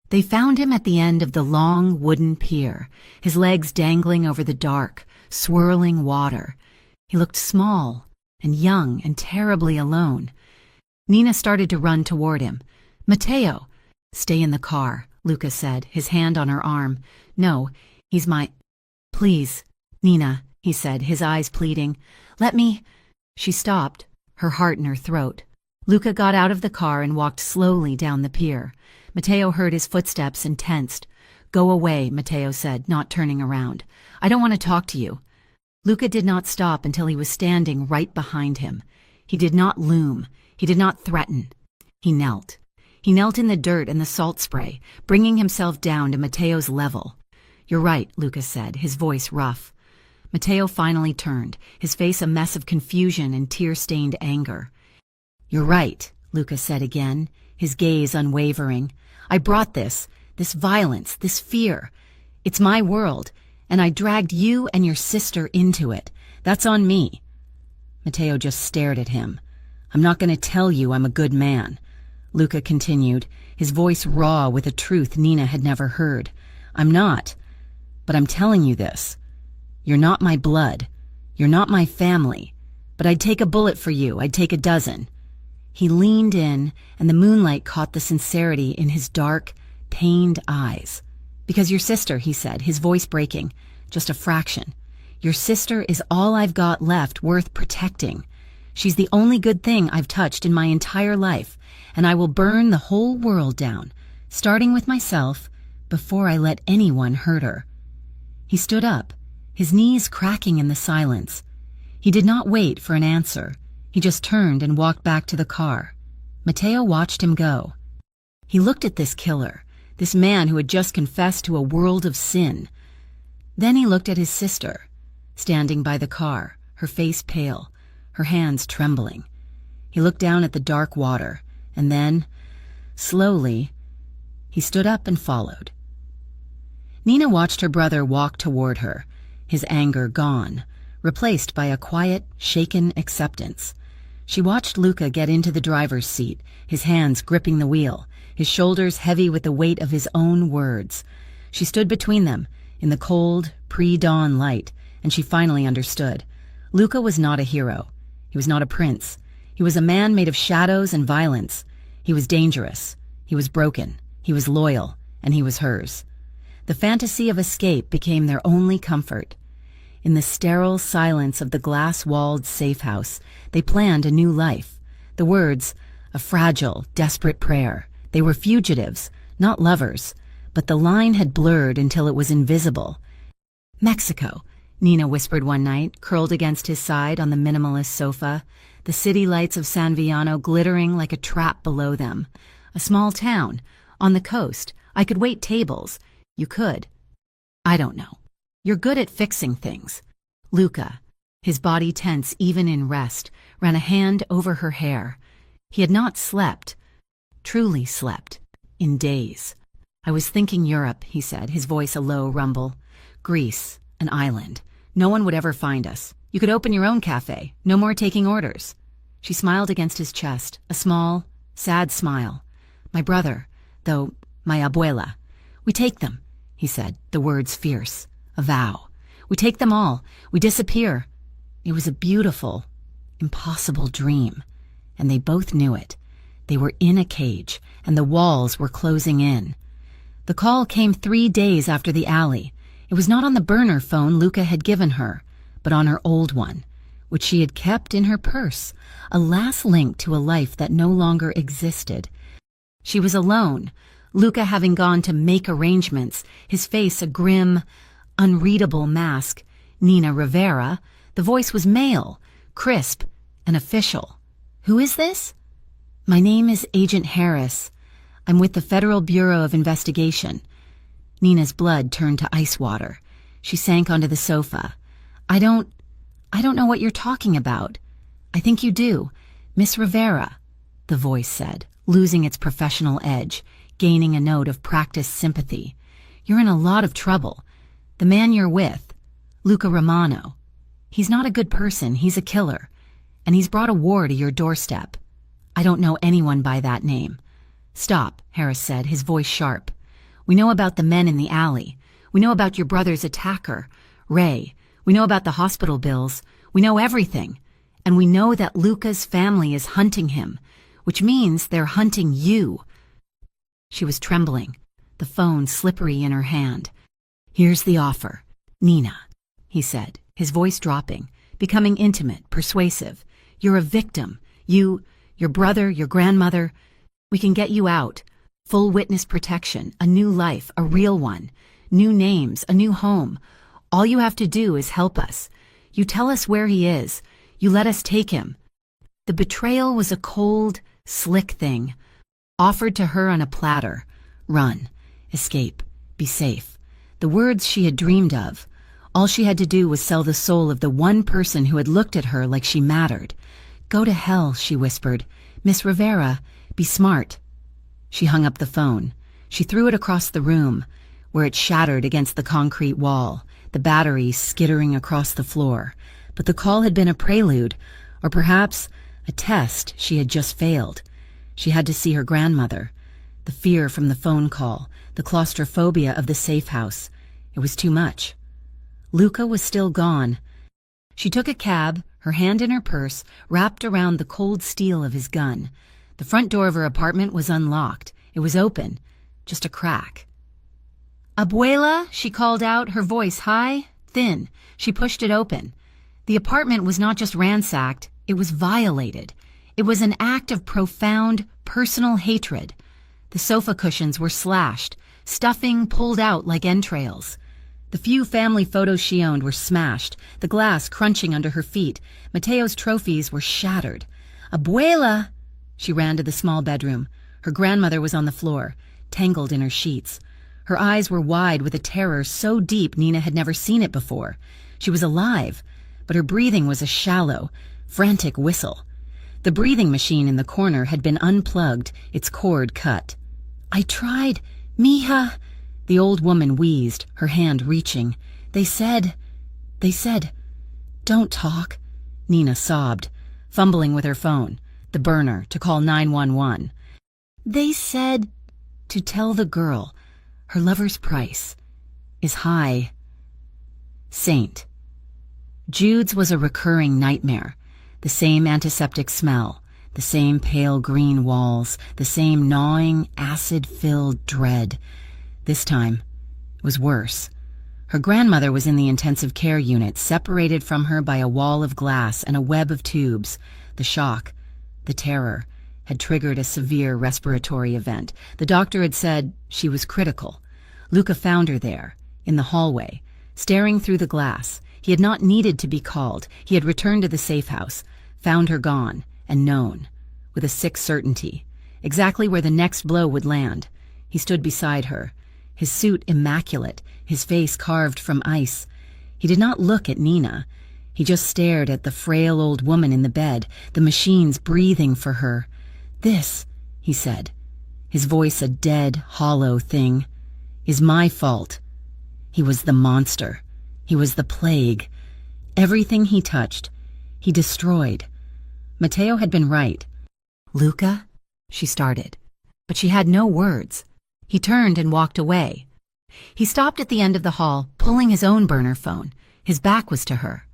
They found him at the end of the long wooden pier, his legs dangling over the dark, swirling water. He looked small and young and terribly alone. Nina started to run toward him. Matteo! Stay in the car, Luca said, his hand on her arm. No, he's my... Please, Nina, he said, his eyes pleading. Let me... She stopped, her heart in her throat. Luca got out of the car and walked slowly down the pier. Matteo heard his footsteps and tensed. Go away, Matteo said, not turning around. I don't want to talk to you. Luca did not stop until he was standing right behind him. He did not loom. He did not threaten. He knelt. He knelt in the dirt and the salt spray, bringing himself down to Matteo's level. You're right, Luca said, his voice rough. Matteo finally turned, his face a mess of confusion and tear-stained anger. You're right, Luca said again, his gaze unwavering. I brought this violence, this fear. It's my world, and I dragged you and your sister into it. That's on me. Matteo just stared at him. I'm not going to tell you I'm a good man. Luca continued, his voice raw with a truth Nina had never heard. I'm not. But I'm telling you this. You're not my blood. You're not my family. But I'd take a bullet for you. I'd take a dozen. He leaned in, and the moonlight caught the sincerity in his dark, pained eyes. Because your sister, he said, his voice breaking, just a fraction. Your sister is all I've got left worth protecting. She's the only good thing I've touched in my entire life, and I will burn the whole world down, starting with myself, before I let anyone hurt her. He stood up, his knees cracking in the silence. He did not wait for an answer. He just turned and walked back to the car. Matteo watched him go. He looked at this killer, this man who had just confessed to a world of sin. Then he looked at his sister, standing by the car, her face pale, her hands trembling. He looked down at the dark water, and then, slowly, he stood up and followed. Nina watched her brother walk toward her, his anger gone, replaced by a quiet, shaken acceptance. She watched Luca get into the driver's seat, his hands gripping the wheel, his shoulders heavy with the weight of his own words. She stood between them, in the cold, pre-dawn light, and she finally understood. Luca was not a hero. He was not a prince. He was a man made of shadows and violence. He was dangerous. He was broken. He was loyal. And he was hers. The fantasy of escape became their only comfort. In the sterile silence of the glass-walled safe house, they planned a new life. The words, a fragile, desperate prayer. They were fugitives, not lovers, but the line had blurred until it was invisible. Mexico, Nina whispered one night, curled against his side on the minimalist sofa, the city lights of San Villano glittering like a trap below them. A small town, on the coast. I could wait tables. You could. I don't know. You're good at fixing things. Luca, his body tense even in rest, ran a hand over her hair. He had not slept, truly slept, in days. I was thinking Europe, he said, his voice a low rumble. Greece, an island. No one would ever find us. You could open your own cafe. No more taking orders. She smiled against his chest, a small, sad smile. My brother, though, my abuela. We take them, he said, the words fierce. A vow. We take them all. We disappear. It was a beautiful, impossible dream. And they both knew it. They were in a cage, and the walls were closing in. The call came 3 days after the alley. It was not on the burner phone Luca had given her, but on her old one, which she had kept in her purse, a last link to a life that no longer existed. She was alone, Luca having gone to make arrangements, his face a grim, unreadable mask. Nina Rivera. The voice was male, crisp, and official. Who is this? My name is Agent Harris. I'm with the Federal Bureau of Investigation. Nina's blood turned to ice water. She sank onto the sofa. I don't know what you're talking about. I think you do. Miss Rivera, the voice said, losing its professional edge, gaining a note of practiced sympathy. You're in a lot of trouble. The man you're with, Luca Romano, he's not a good person, he's a killer, and he's brought a war to your doorstep. I don't know anyone by that name. Stop, Harris said, his voice sharp. We know about the men in the alley. We know about your brother's attacker, Ray. We know about the hospital bills. We know everything. And we know that Luca's family is hunting him, which means they're hunting you. She was trembling, the phone slippery in her hand. Here's the offer. Nina, he said, his voice dropping, becoming intimate, persuasive. You're a victim. You, your brother, your grandmother. We can get you out. Full witness protection, a new life, a real one. New names, a new home. All you have to do is help us. You tell us where he is. You let us take him. The betrayal was a cold, slick thing, offered to her on a platter. Run, escape, be safe. The words she had dreamed of. All she had to do was sell the soul of the one person who had looked at her like she mattered. Go to hell, she whispered. Miss Rivera, be smart. She hung up the phone. She threw it across the room, where it shattered against the concrete wall, the battery skittering across the floor. But the call had been a prelude, or perhaps a test she had just failed. She had to see her grandmother. The fear from the phone call, the claustrophobia of the safe house. It was too much. Luca was still gone. She took a cab, her hand in her purse, wrapped around the cold steel of his gun. The front door of her apartment was unlocked. It was open, just a crack. Abuela, she called out, her voice high, thin. She pushed it open. The apartment was not just ransacked, it was violated. It was an act of profound, personal hatred. The sofa cushions were slashed, stuffing pulled out like entrails. The few family photos she owned were smashed, the glass crunching under her feet. Mateo's trophies were shattered. Abuela! She ran to the small bedroom. Her grandmother was on the floor, tangled in her sheets. Her eyes were wide with a terror so deep Nina had never seen it before. She was alive, but her breathing was a shallow, frantic whistle. The breathing machine in the corner had been unplugged, its cord cut. I tried, mija, the old woman wheezed, her hand reaching. They said, don't talk. Nina sobbed, fumbling with her phone, the burner, to call 911. They said to tell the girl her lover's price is high. Saint. Jude's was a recurring nightmare. The same antiseptic smell, the same pale green walls, the same gnawing, acid-filled dread. This time, it was worse. Her grandmother was in the intensive care unit, separated from her by a wall of glass and a web of tubes. The shock, the terror, had triggered a severe respiratory event. The doctor had said she was critical. Luca found her there, in the hallway, staring through the glass. He had not needed to be called. He had returned to the safe house, found her gone, and known, with a sick certainty, exactly where the next blow would land. He stood beside her, his suit immaculate, his face carved from ice. He did not look at Nina. He just stared at the frail old woman in the bed, the machines breathing for her. This, he said, his voice a dead, hollow thing, is my fault. He was the monster. He was the plague. Everything he touched, he destroyed. Mateo had been right. Luca, she started, but she had no words. He turned and walked away. He stopped at the end of the hall, pulling his own burner phone. His back was to her,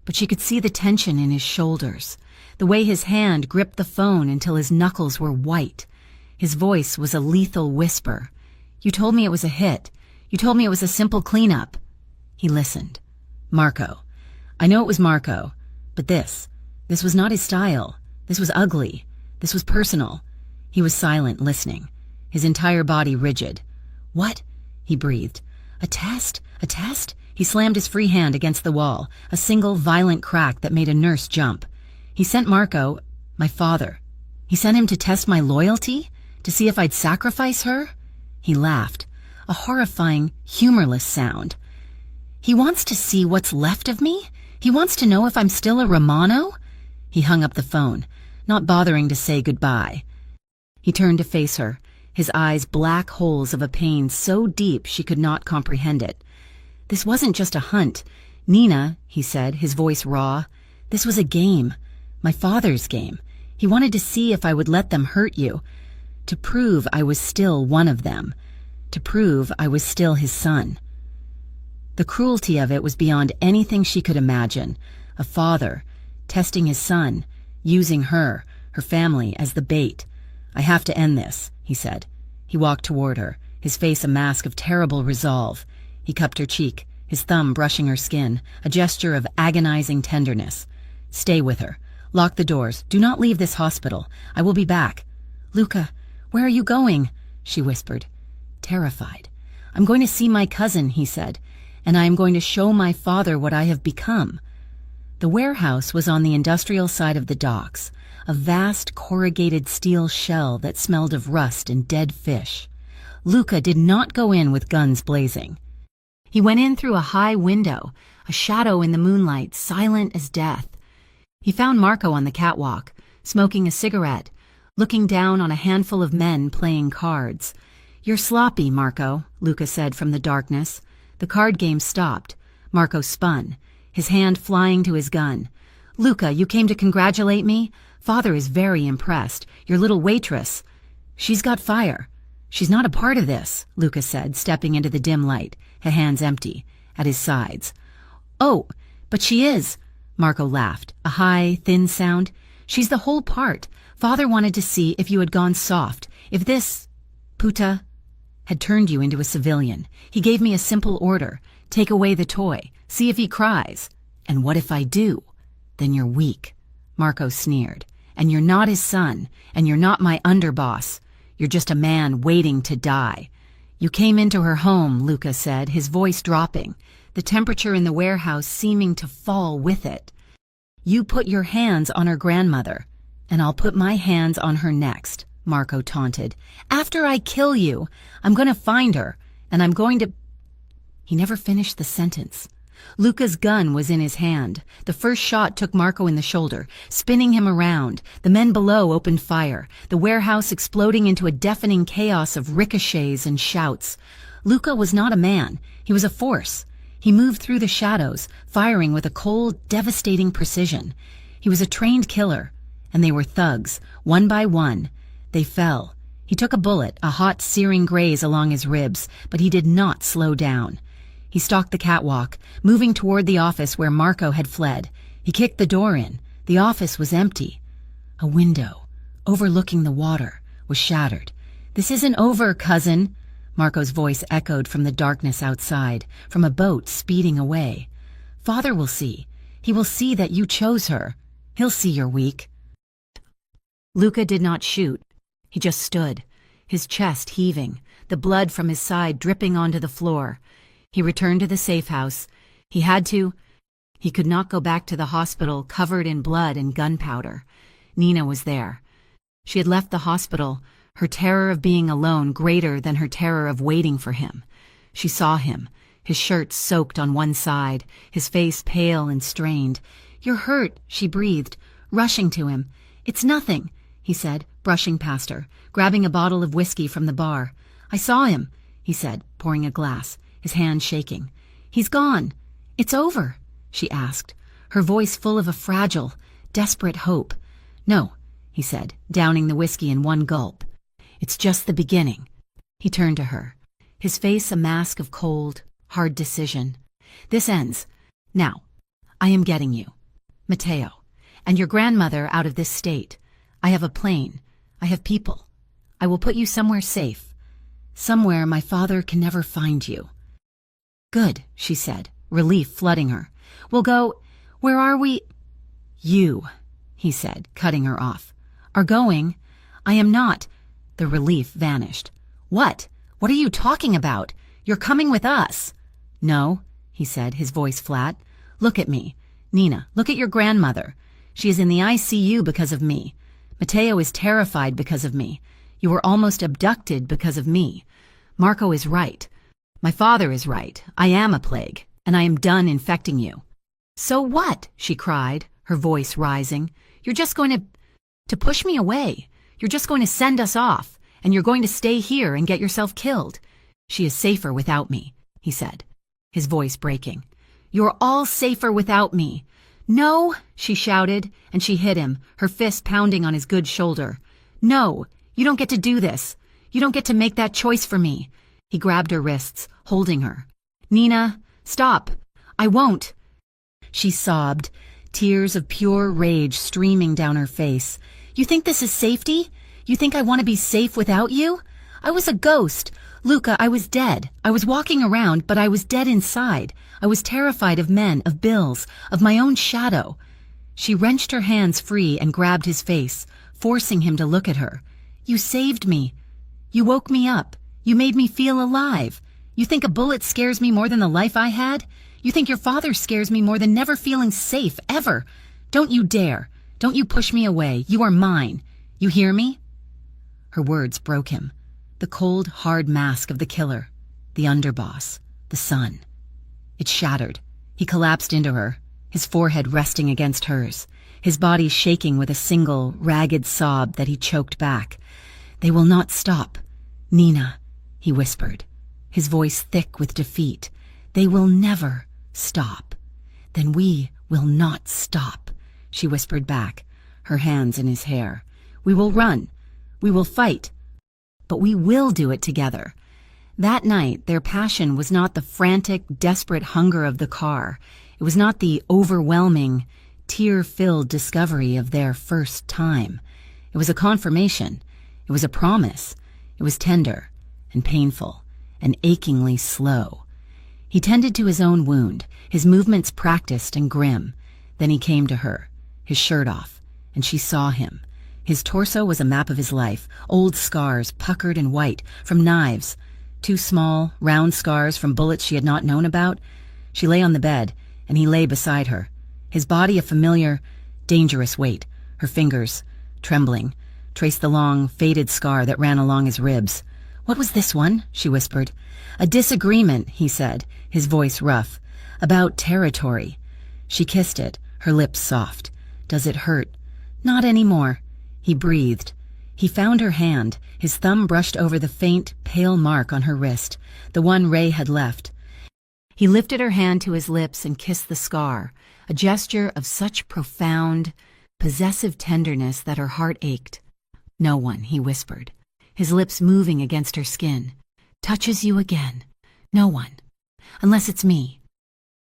but she could see the tension in his shoulders, the way his hand gripped the phone until his knuckles were white. His voice was a lethal whisper. You told me it was a hit. You told me it was a simple cleanup. He listened. Marco. I know it was Marco, but this was not his style. This was ugly. This was personal. He was silent, listening, his entire body rigid. What? He breathed. A test? A test? He slammed his free hand against the wall, a single violent crack that made a nurse jump. He sent Marco, my father. He sent him to test my loyalty? To see if I'd sacrifice her? He laughed, a horrifying, humorless sound. He wants to see what's left of me? He wants to know if I'm still a Romano? He hung up the phone, not bothering to say goodbye. He turned to face her, his eyes black holes of a pain so deep she could not comprehend it. "This wasn't just a hunt. Nina," he said, his voice raw. "This was a game. My father's game. He wanted to see if I would let them hurt you. To prove I was still one of them. To prove I was still his son." The cruelty of it was beyond anything she could imagine. A father, testing his son, using her family, as the bait. "I have to end this," he said. He walked toward her, his face a mask of terrible resolve. He cupped her cheek, his thumb brushing her skin, a gesture of agonizing tenderness. "Stay with her. Lock the doors. Do not leave this hospital. I will be back." "Luca, where are you going?" she whispered, terrified. "I'm going to see my cousin," he said, "and I am going to show my father what I have become." The warehouse was on the industrial side of the docks, a vast corrugated steel shell that smelled of rust and dead fish. Luca did not go in with guns blazing. He went in through a high window, a shadow in the moonlight, silent as death. He found Marco on the catwalk, smoking a cigarette, looking down on a handful of men playing cards. "You're sloppy, Marco," Luca said from the darkness. The card game stopped. Marco spun, his hand flying to his gun. "Luca, you came to congratulate me? Father is very impressed. Your little waitress. She's got fire." "She's not a part of this," Luca said, stepping into the dim light, her hands empty, at his sides. "Oh, but she is," Marco laughed, a high, thin sound. "She's the whole part. Father wanted to see if you had gone soft, if this puta had turned you into a civilian. He gave me a simple order. Take away the toy. See if he cries. And what if I do? Then you're weak." Marco sneered. "And you're not his son, and you're not my underboss. You're just a man waiting to die." "You came into her home," Luca said, his voice dropping, the temperature in the warehouse seeming to fall with it. "You put your hands on her grandmother, and I'll put my hands on her next," Marco taunted. "After I kill you, I'm going to find her, and I'm going to—" He never finished the sentence. Luca's gun was in his hand. The first shot took Marco in the shoulder, spinning him around. The men below opened fire, the warehouse exploding into a deafening chaos of ricochets and shouts. Luca was not a man. He was a force. He moved through the shadows, firing with a cold, devastating precision. He was a trained killer, and they were thugs, one by one. They fell. He took a bullet, a hot, searing graze along his ribs, but he did not slow down. He stalked the catwalk, moving toward the office where Marco had fled. He kicked the door in. The office was empty. A window, overlooking the water, was shattered. "This isn't over, cousin," Marco's voice echoed from the darkness outside, from a boat speeding away. "Father will see. He will see that you chose her. He'll see you're weak." Luca did not shoot. He just stood, his chest heaving, the blood from his side dripping onto the floor. He returned to the safe house. He could not go back to the hospital covered in blood and gunpowder. Nina was there. She had left the hospital, her terror of being alone greater than her terror of waiting for him. She saw him, his shirt soaked on one side, his face pale and strained. "You're hurt," she breathed, rushing to him. "It's nothing," he said, brushing past her, grabbing a bottle of whiskey from the bar. "I saw him," he said, pouring a glass, his hand shaking. "He's gone. It's over," she asked, her voice full of a fragile, desperate hope. "No," he said, downing the whiskey in one gulp. "It's just the beginning." He turned to her, his face a mask of cold, hard decision. "This ends. Now, I am getting you, Matteo, and your grandmother out of this state. I have a plane. I have people. I will put you somewhere safe, somewhere my father can never find you." "Good," she said, relief flooding her. "We'll go— Where are we?" "You," he said, cutting her off, "are going—" "I am not." The relief vanished. "What? What are you talking about? You're coming with us." "No," he said, his voice flat. "Look at me. Nina, look at your grandmother. She is in the ICU because of me. Matteo is terrified because of me. You were almost abducted because of me. Marco is right. My father is right. I am a plague, and I am done infecting you." "So what?" she cried, her voice rising. "You're just going to push me away. You're just going to send us off, and you're going to stay here and get yourself killed. She is safer without me, he said, his voice breaking. You're all safer without me. No, she shouted, and she hit him, her fist pounding on his good shoulder. No, you don't get to do this. You don't get to make that choice for me. He grabbed her wrists, holding her. Nina, stop. I won't. She sobbed, tears of pure rage streaming down her face. You think this is safety? You think I want to be safe without you? I was a ghost. Luca, I was dead. I was walking around, but I was dead inside. I was terrified of men, of bills, of my own shadow. She wrenched her hands free and grabbed his face, forcing him to look at her. You saved me. You woke me up. You made me feel alive. You think a bullet scares me more than the life I had? You think your father scares me more than never feeling safe, ever? Don't you dare. Don't you push me away. You are mine. You hear me? Her words broke him. The cold, hard mask of the killer, the underboss, the sun. It shattered. He collapsed into her, his forehead resting against hers, his body shaking with a single, ragged sob that he choked back. They will not stop. Nina, he whispered, his voice thick with defeat. They will never stop. Then we will not stop, she whispered back, her hands in his hair. We will run. We will fight. But we will do it together. That night, their passion was not the frantic, desperate hunger of the car. It was not the overwhelming, tear-filled discovery of their first time. It was a confirmation. It was a promise. It was tender and painful and achingly slow. He tended to his own wound, his movements practiced and grim. Then he came to her, his shirt off, and she saw him. His torso was a map of his life, old scars, puckered and white, from knives. 2 small, round scars from bullets she had not known about. She lay on the bed, and he lay beside her, his body a familiar, dangerous weight. Her fingers, trembling, traced the long, faded scar that ran along his ribs. What was this one? She whispered. A disagreement, he said, his voice rough. About territory. She kissed it, her lips soft. Does it hurt? Not anymore. He breathed. He found her hand. His thumb brushed over the faint, pale mark on her wrist, the one Ray had left. He lifted her hand to his lips and kissed the scar, a gesture of such profound, possessive tenderness that her heart ached. No one, he whispered, his lips moving against her skin, touches you again. No one. Unless it's me.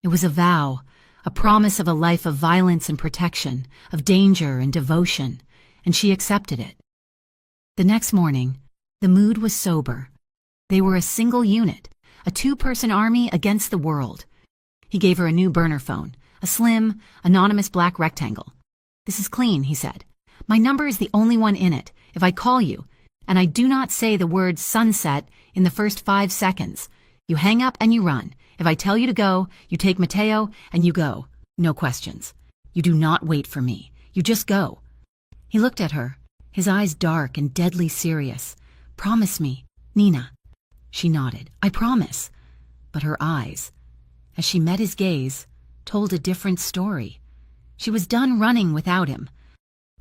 It was a vow, a promise of a life of violence and protection, of danger and devotion, and she accepted it. The next morning, the mood was sober. They were a single unit, a 2-person army against the world. He gave her a new burner phone, a slim, anonymous black rectangle. This is clean, he said. My number is the only one in it. If I call you, and I do not say the word sunset in the first 5 seconds, you hang up and you run. If I tell you to go, you take Mateo and you go. No questions. You do not wait for me. You just go. He looked at her, his eyes dark and deadly serious. Promise me, Nina. She nodded. I promise. But her eyes, as she met his gaze, told a different story. She was done running without him.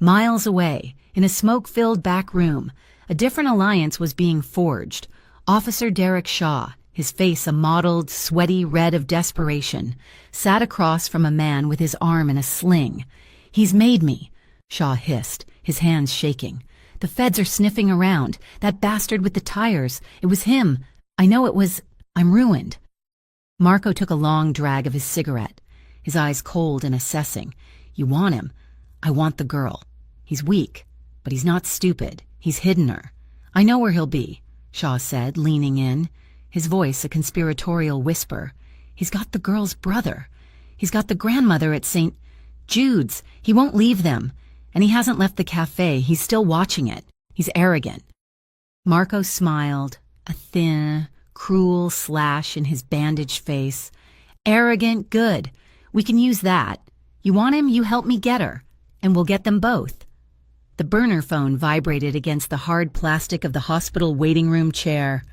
Miles away, in a smoke-filled back room, a different alliance was being forged. Officer Derek Shaw, his face a mottled, sweaty red of desperation, sat across from a man with his arm in a sling. He's made me, Shaw hissed, his hands shaking. The feds are sniffing around. That bastard with the tires. It was him. I know it was. I'm ruined. Marco took a long drag of his cigarette, his eyes cold and assessing. You want him. I want the girl. He's weak, but he's not stupid. He's hidden her. I know where he'll be, Shaw said, leaning in, his voice a conspiratorial whisper. He's got the girl's brother. He's got the grandmother at St. Jude's. He won't leave them. And he hasn't left the cafe. He's still watching it. He's arrogant. Marco smiled, a thin, cruel slash in his bandaged face. Arrogant, good. We can use that. You want him, you help me get her. And we'll get them both. The burner phone vibrated against the hard plastic of the hospital waiting room chair.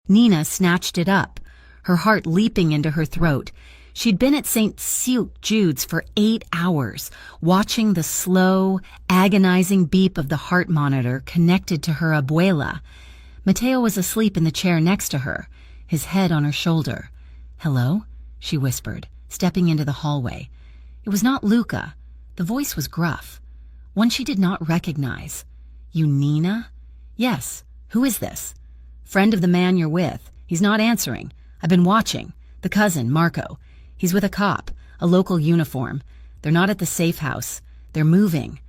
Nina snatched it up, her heart leaping into her throat. She'd been at St. Jude's for 8 hours, watching the slow, agonizing beep of the heart monitor connected to her abuela. Mateo was asleep in the chair next to her, his head on her shoulder. "Hello?" she whispered, stepping into the hallway. It was not Luca. The voice was gruff, one she did not recognize. "You Nina?" "Yes. Who is this?" "Friend of the man you're with. He's not answering. I've been watching. The cousin, Marco. He's with a cop, a local uniform. They're not at the safe house. They're moving."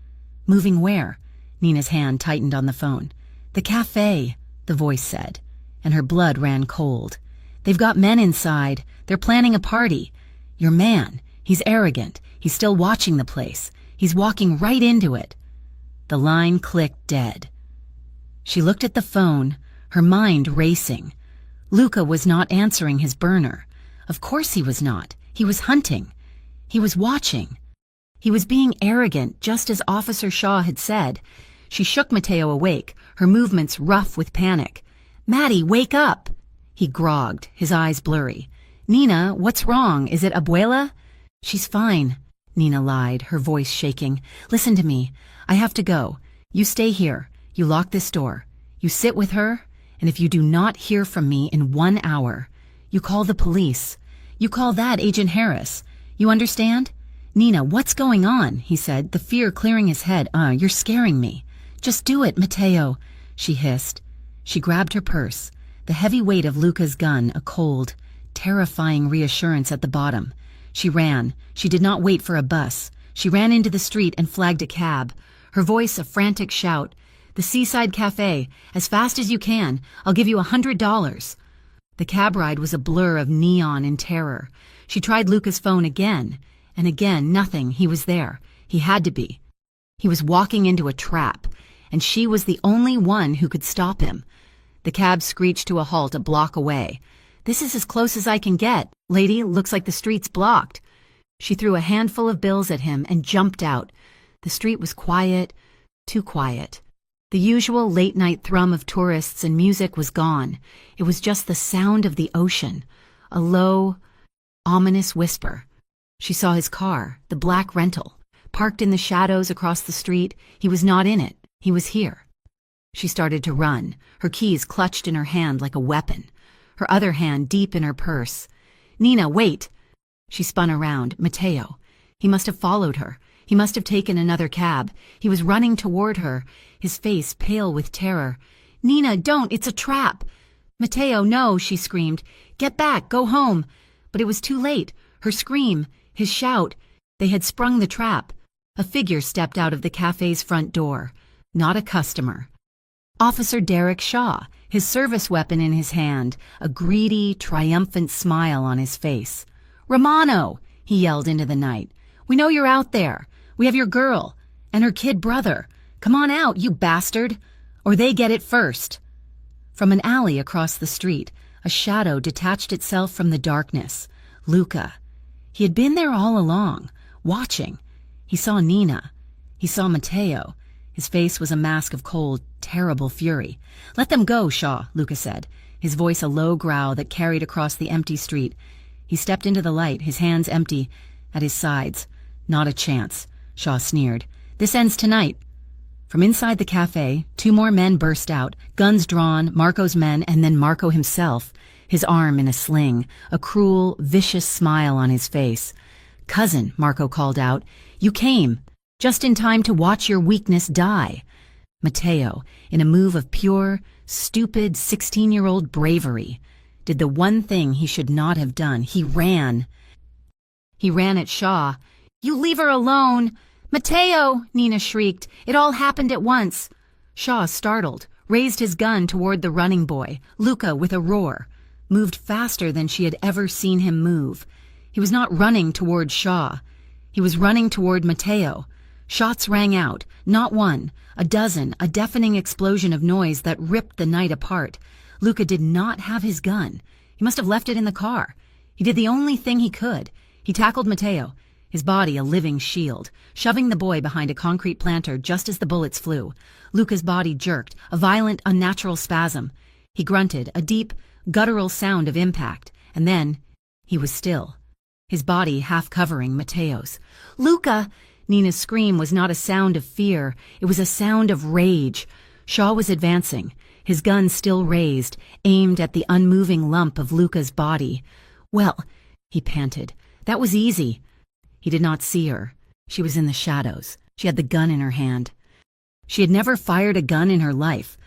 "Moving where?" Nina's hand tightened on the phone. "The cafe," the voice said, and her blood ran cold. "They've got men inside. They're planning a party. Your man, he's arrogant. He's still watching the place. He's walking right into it." The line clicked dead. She looked at the phone, her mind racing. Luca was not answering his burner. Of course he was not. He was hunting. He was watching. He was being arrogant, just as Officer Shaw had said. She shook Mateo awake, her movements rough with panic. "Maddie, wake up!" He grogged, his eyes blurry. "Nina, what's wrong? Is it Abuela?" "She's fine," Nina lied, her voice shaking. "Listen to me. I have to go. You stay here. You lock this door. You sit with her, and if you do not hear from me in 1 hour, you call the police. You call that Agent Harris. You understand?" "Nina, what's going on?" he said, the fear clearing his head. You're scaring me." "Just do it, Mateo," she hissed. She grabbed her purse, the heavy weight of Luca's gun, a cold, terrifying reassurance at the bottom. She ran. She did not wait for a bus. She ran into the street and flagged a cab, her voice a frantic shout. "The Seaside Cafe. As fast as you can. I'll give you $100. The cab ride was a blur of neon and terror. She tried Luca's phone again, and again nothing. He was there. He had to be. He was walking into a trap, and she was the only one who could stop him. The cab screeched to a halt a block away. "This is as close as I can get. Lady, looks like the street's blocked." She threw a handful of bills at him and jumped out. The street was quiet, too quiet. The usual late-night thrum of tourists and music was gone. It was just the sound of the ocean, a low, ominous whisper. She saw his car, the black rental, parked in the shadows across the street. He was not in it. He was here. She started to run, her keys clutched in her hand like a weapon, her other hand deep in her purse. "Nina, wait!" She spun around. Mateo. He must have followed her. He must have taken another cab. He was running toward her, his face pale with terror. "Nina, don't! It's a trap!" "Mateo, no!" she screamed. "Get back! Go home!" But it was too late. Her scream, his shout. They had sprung the trap. A figure stepped out of the cafe's front door. Not a customer. Officer Derek Shaw, his service weapon in his hand, a greedy, triumphant smile on his face. "Romano!" he yelled into the night. "We know you're out there. We have your girl and her kid brother. Come on out, you bastard, or they get it first." From an alley across the street, a shadow detached itself from the darkness. Luca. He had been there all along, watching. He saw Nina. He saw Mateo. His face was a mask of cold, terrible fury. "Let them go, Shaw," Luca said, his voice a low growl that carried across the empty street. He stepped into the light, his hands empty, at his sides. "Not a chance," Shaw sneered. "This ends tonight." From inside the cafe, 2 more men burst out, guns drawn, Marco's men, and then Marco himself, his arm in a sling, a cruel, vicious smile on his face. "Cousin," Marco called out, "you came, just in time to watch your weakness die." Mateo, in a move of pure, stupid 16-year-old bravery, did the one thing he should not have done. He ran. He ran at Shaw. "You leave her alone!" "Mateo!" Nina shrieked. It all happened at once. Shaw, startled, raised his gun toward the running boy. Luca, with a roar, moved faster than she had ever seen him move. He was not running toward Shaw. He was running toward Mateo. Shots rang out, not one, a dozen, a deafening explosion of noise that ripped the night apart. Luca did not have his gun. He must have left it in the car. He did the only thing he could. He tackled Mateo, his body a living shield, shoving the boy behind a concrete planter just as the bullets flew. Luca's body jerked, a violent, unnatural spasm. He grunted, a deep, guttural sound of impact, and then he was still. his body half covering Mateo's. "Luca!" Nina's scream was not a sound of fear, it was a sound of rage. Shaw was advancing, his gun still raised, aimed at the unmoving lump of Luca's body. "Well," he panted, "that was easy." He did not see her. She was in the shadows. She had the gun in her hand. She had never fired a gun in her life,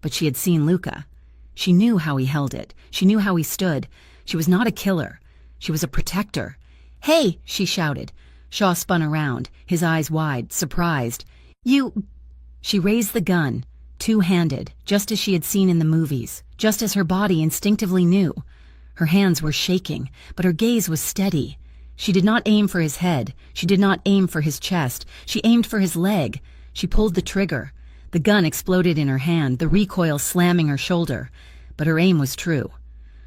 but she had seen Luca. She knew how he held it. She knew how he stood. She was not a killer. She was a protector. "Hey!" she shouted. Shaw spun around, his eyes wide, surprised. "You—" She raised the gun, two-handed, just as she had seen in the movies, just as her body instinctively knew. Her hands were shaking, but her gaze was steady. She did not aim for his head. She did not aim for his chest. She aimed for his leg. She pulled the trigger. The gun exploded in her hand, the recoil slamming her shoulder. But her aim was true.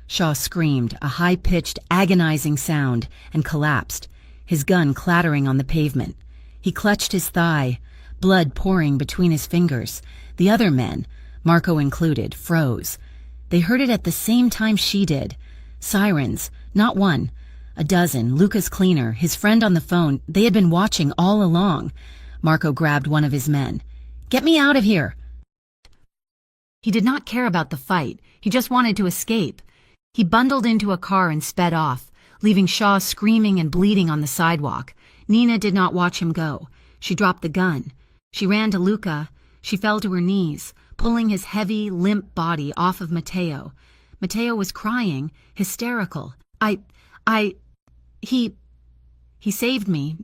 Shaw screamed, a high-pitched, agonizing sound, and collapsed, his gun clattering on the pavement. He clutched his thigh, blood pouring between his fingers. The other men, Marco included, froze. They heard it at the same time she did. Sirens, not one. A dozen, Luca's cleaner, his friend on the phone, they had been watching all along. Marco grabbed one of his men. "Get me out of here!" He did not care about the fight. He just wanted to escape. He bundled into a car and sped off, leaving Shaw screaming and bleeding on the sidewalk. Nina did not watch him go. She dropped the gun. She ran to Luca. She fell to her knees, pulling his heavy, limp body off of Mateo. Mateo was crying, hysterical. He saved me.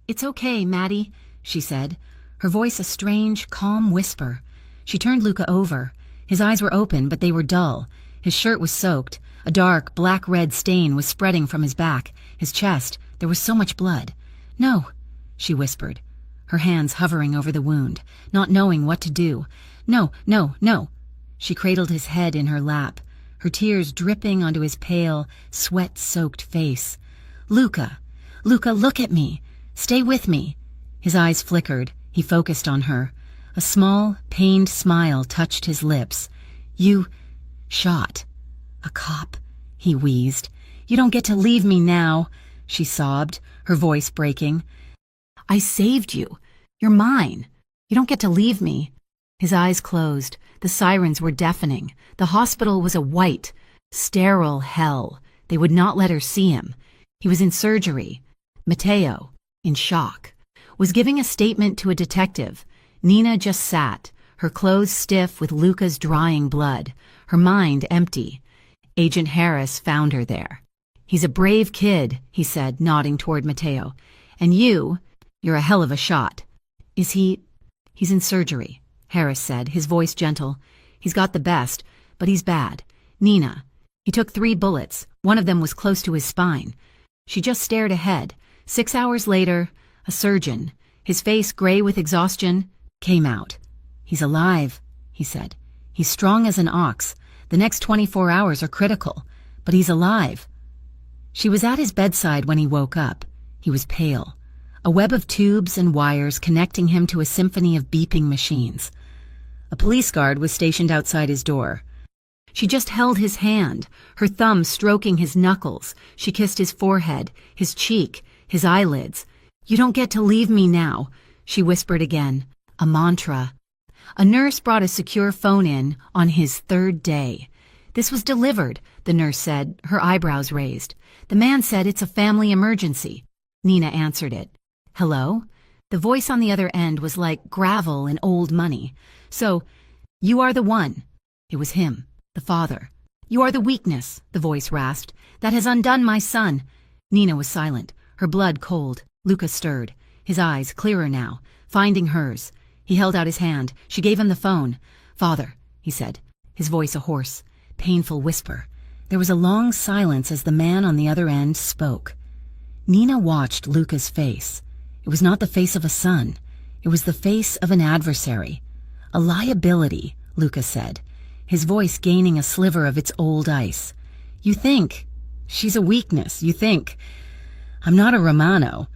"It's okay, Maddie," she said, her voice a strange, calm whisper. She turned Luca over. His eyes were open, but they were dull. His shirt was soaked. A dark, black-red stain was spreading from his back, his chest. There was so much blood. "No," she whispered, her hands hovering over the wound, not knowing what to do. "No, no, no." She cradled his head in her lap, her tears dripping onto his pale, sweat-soaked face. "Luca, Luca, look at me. Stay with me." His eyes flickered. He focused on her. A small, pained smile touched his lips. "You shot a cop," he wheezed. "You don't get to leave me now," she sobbed, her voice breaking. "I saved you. You're mine. You don't get to leave me." His eyes closed. The sirens were deafening. The hospital was a white, sterile hell. They would not let her see him. He was in surgery. Mateo, in shock, was giving a statement to a detective. Nina just sat, her clothes stiff with Luca's drying blood, her mind empty. Agent Harris found her there. "He's a brave kid," he said, nodding toward Mateo. "And you're a hell of a shot." "Is he—" "He's in surgery," Harris said, his voice gentle. "He's got the best, but he's bad. Nina, he took 3 bullets. One of them was close to his spine." She just stared ahead. 6 hours later, a surgeon, his face gray with exhaustion, came out. "He's alive," he said. "He's strong as an ox. The next 24 hours are critical, but he's alive." She was at his bedside when he woke up. He was pale, a web of tubes and wires connecting him to a symphony of beeping machines. A police guard was stationed outside his door. She just held his hand, her thumb stroking his knuckles. She kissed his forehead, his cheek, his eyelids. "You don't get to leave me now," she whispered again, a mantra. A nurse brought a secure phone in on his 3rd day. "This was delivered," the nurse said, her eyebrows raised. "The man said it's a family emergency." Nina answered it. "Hello?" The voice on the other end was like gravel and old money. "So, you are the one." It was him, the father. "You are the weakness," the voice rasped, "that has undone my son." Nina was silent, her blood cold. Luca stirred, his eyes clearer now, finding hers. He held out his hand. She gave him the phone. "Father," he said, his voice a hoarse, painful whisper. There was a long silence as the man on the other end spoke. Nina watched Luca's face. It was not the face of a son. It was the face of an adversary. "A liability," Luca said, his voice gaining a sliver of its old ice. "You think she's a weakness. You think I'm not a Romano."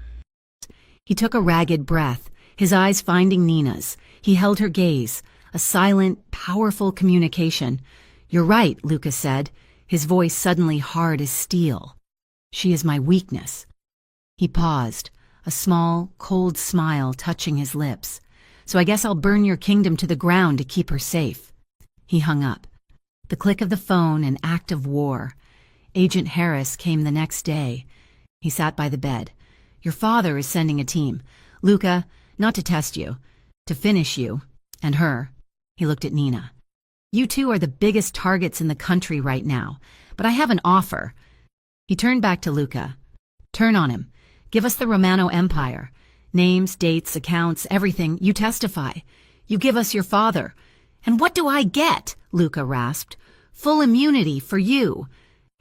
He took a ragged breath, his eyes finding Nina's. He held her gaze, a silent, powerful communication. "You're right," Luca said, his voice suddenly hard as steel. She is my weakness." He paused, a small, cold smile touching his lips. "So I guess I'll burn your kingdom to the ground to keep her safe." He hung up. The click of the phone, an act of war. Agent Harris came the next day. He sat by the bed. "Your father is sending a team. Luca, not to test you, to finish you, and her." He looked at Nina. "You two are the biggest targets in the country right now, but I have an offer." He turned back to Luca. "Turn on him. Give us the Romano Empire. Names, dates, accounts, everything. You testify. You give us your father." "And what do I get?" Luca rasped. "Full immunity for you,"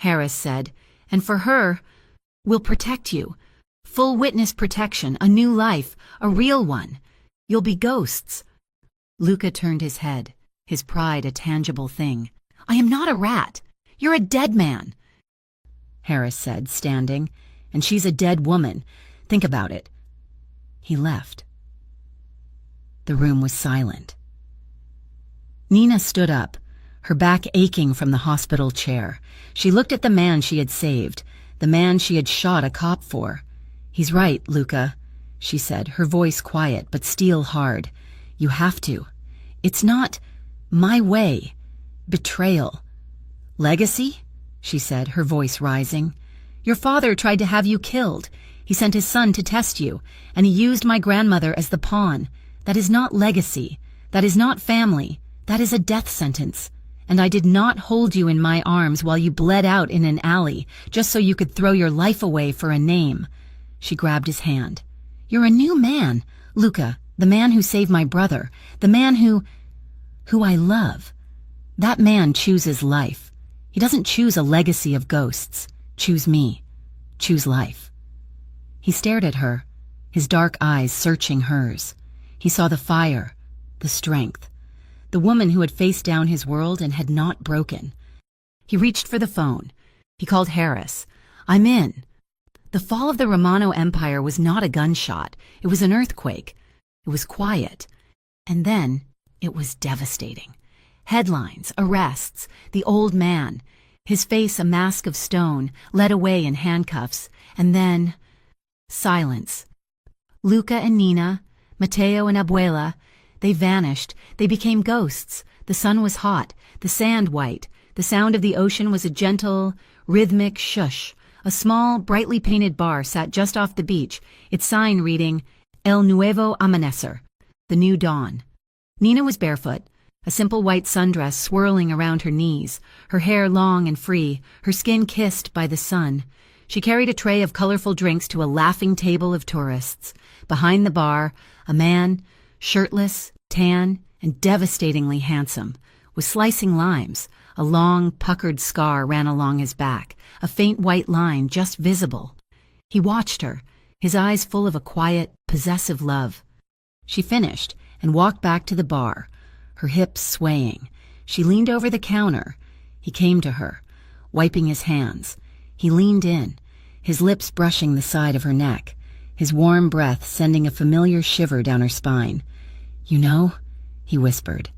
Harris said. "And for her, we'll protect you. Full witness protection, a new life, a real one. You'll be ghosts." Luca turned his head, his pride a tangible thing. "I am not a rat. You're a dead man," Harris said, standing. "And she's a dead woman. Think about it." He left. The room was silent. Nina stood up, her back aching from the hospital chair. She looked at the man she had saved, the man she had shot a cop for. "He's right, Luca," she said, her voice quiet but steel hard. "You have to. It's not my way. Betrayal." "Legacy?" she said, her voice rising. "Your father tried to have you killed. He sent his son to test you, and he used my grandmother as the pawn. That is not legacy. That is not family. That is a death sentence. And I did not hold you in my arms while you bled out in an alley, just so you could throw your life away for a name." She grabbed his hand. "You're a new man, Luca, the man who saved my brother, the man who I love. That man chooses life. He doesn't choose a legacy of ghosts. Choose me. Choose life." He stared at her, his dark eyes searching hers. He saw the fire, the strength, the woman who had faced down his world and had not broken. He reached for the phone. He called Harris. "I'm in." The fall of the Romano Empire was not a gunshot. It was an earthquake. It was quiet. And then it was devastating. Headlines, arrests, the old man, his face a mask of stone, led away in handcuffs, and then silence. Luca and Nina, Matteo and Abuela, they vanished. They became ghosts. The sun was hot, the sand white. The sound of the ocean was a gentle, rhythmic shush. A small, brightly painted bar sat just off the beach, its sign reading, El Nuevo Amanecer, the new dawn. Nina was barefoot, a simple white sundress swirling around her knees, her hair long and free, her skin kissed by the sun. She carried a tray of colorful drinks to a laughing table of tourists. Behind the bar, a man, shirtless, tan, and devastatingly handsome, was slicing limes. A long, puckered scar ran along his back, a faint white line just visible. He watched her, his eyes full of a quiet, possessive love. She finished and walked back to the bar, her hips swaying. She leaned over the counter. He came to her, wiping his hands. He leaned in, his lips brushing the side of her neck, his warm breath sending a familiar shiver down her spine. "You know," he whispered,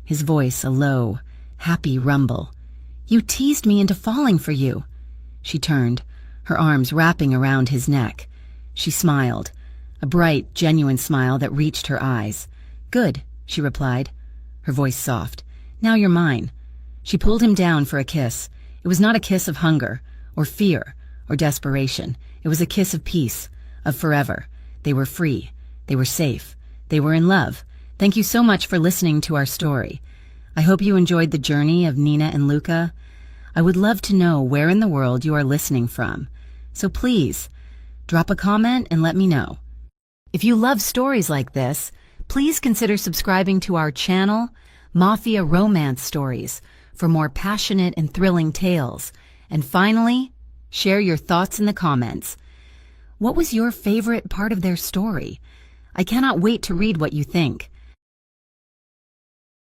his voice a low, happy rumble. "You teased me into falling for you." She turned, her arms wrapping around his neck. She smiled, a bright, genuine smile that reached her eyes. "Good," she replied, her voice soft. "Now you're mine." She pulled him down for a kiss. It was not a kiss of hunger, or fear, or desperation. It was a kiss of peace, of forever. They were free. They were safe. They were in love. Thank you so much for listening to our story. I hope you enjoyed the journey of Nina and Luca. I would love to know where in the world you are listening from. So please, drop a comment and let me know. If you love stories like this, please consider subscribing to our channel, Mafia Romance Stories, for more passionate and thrilling tales. And finally, share your thoughts in the comments. What was your favorite part of their story? I cannot wait to read what you think.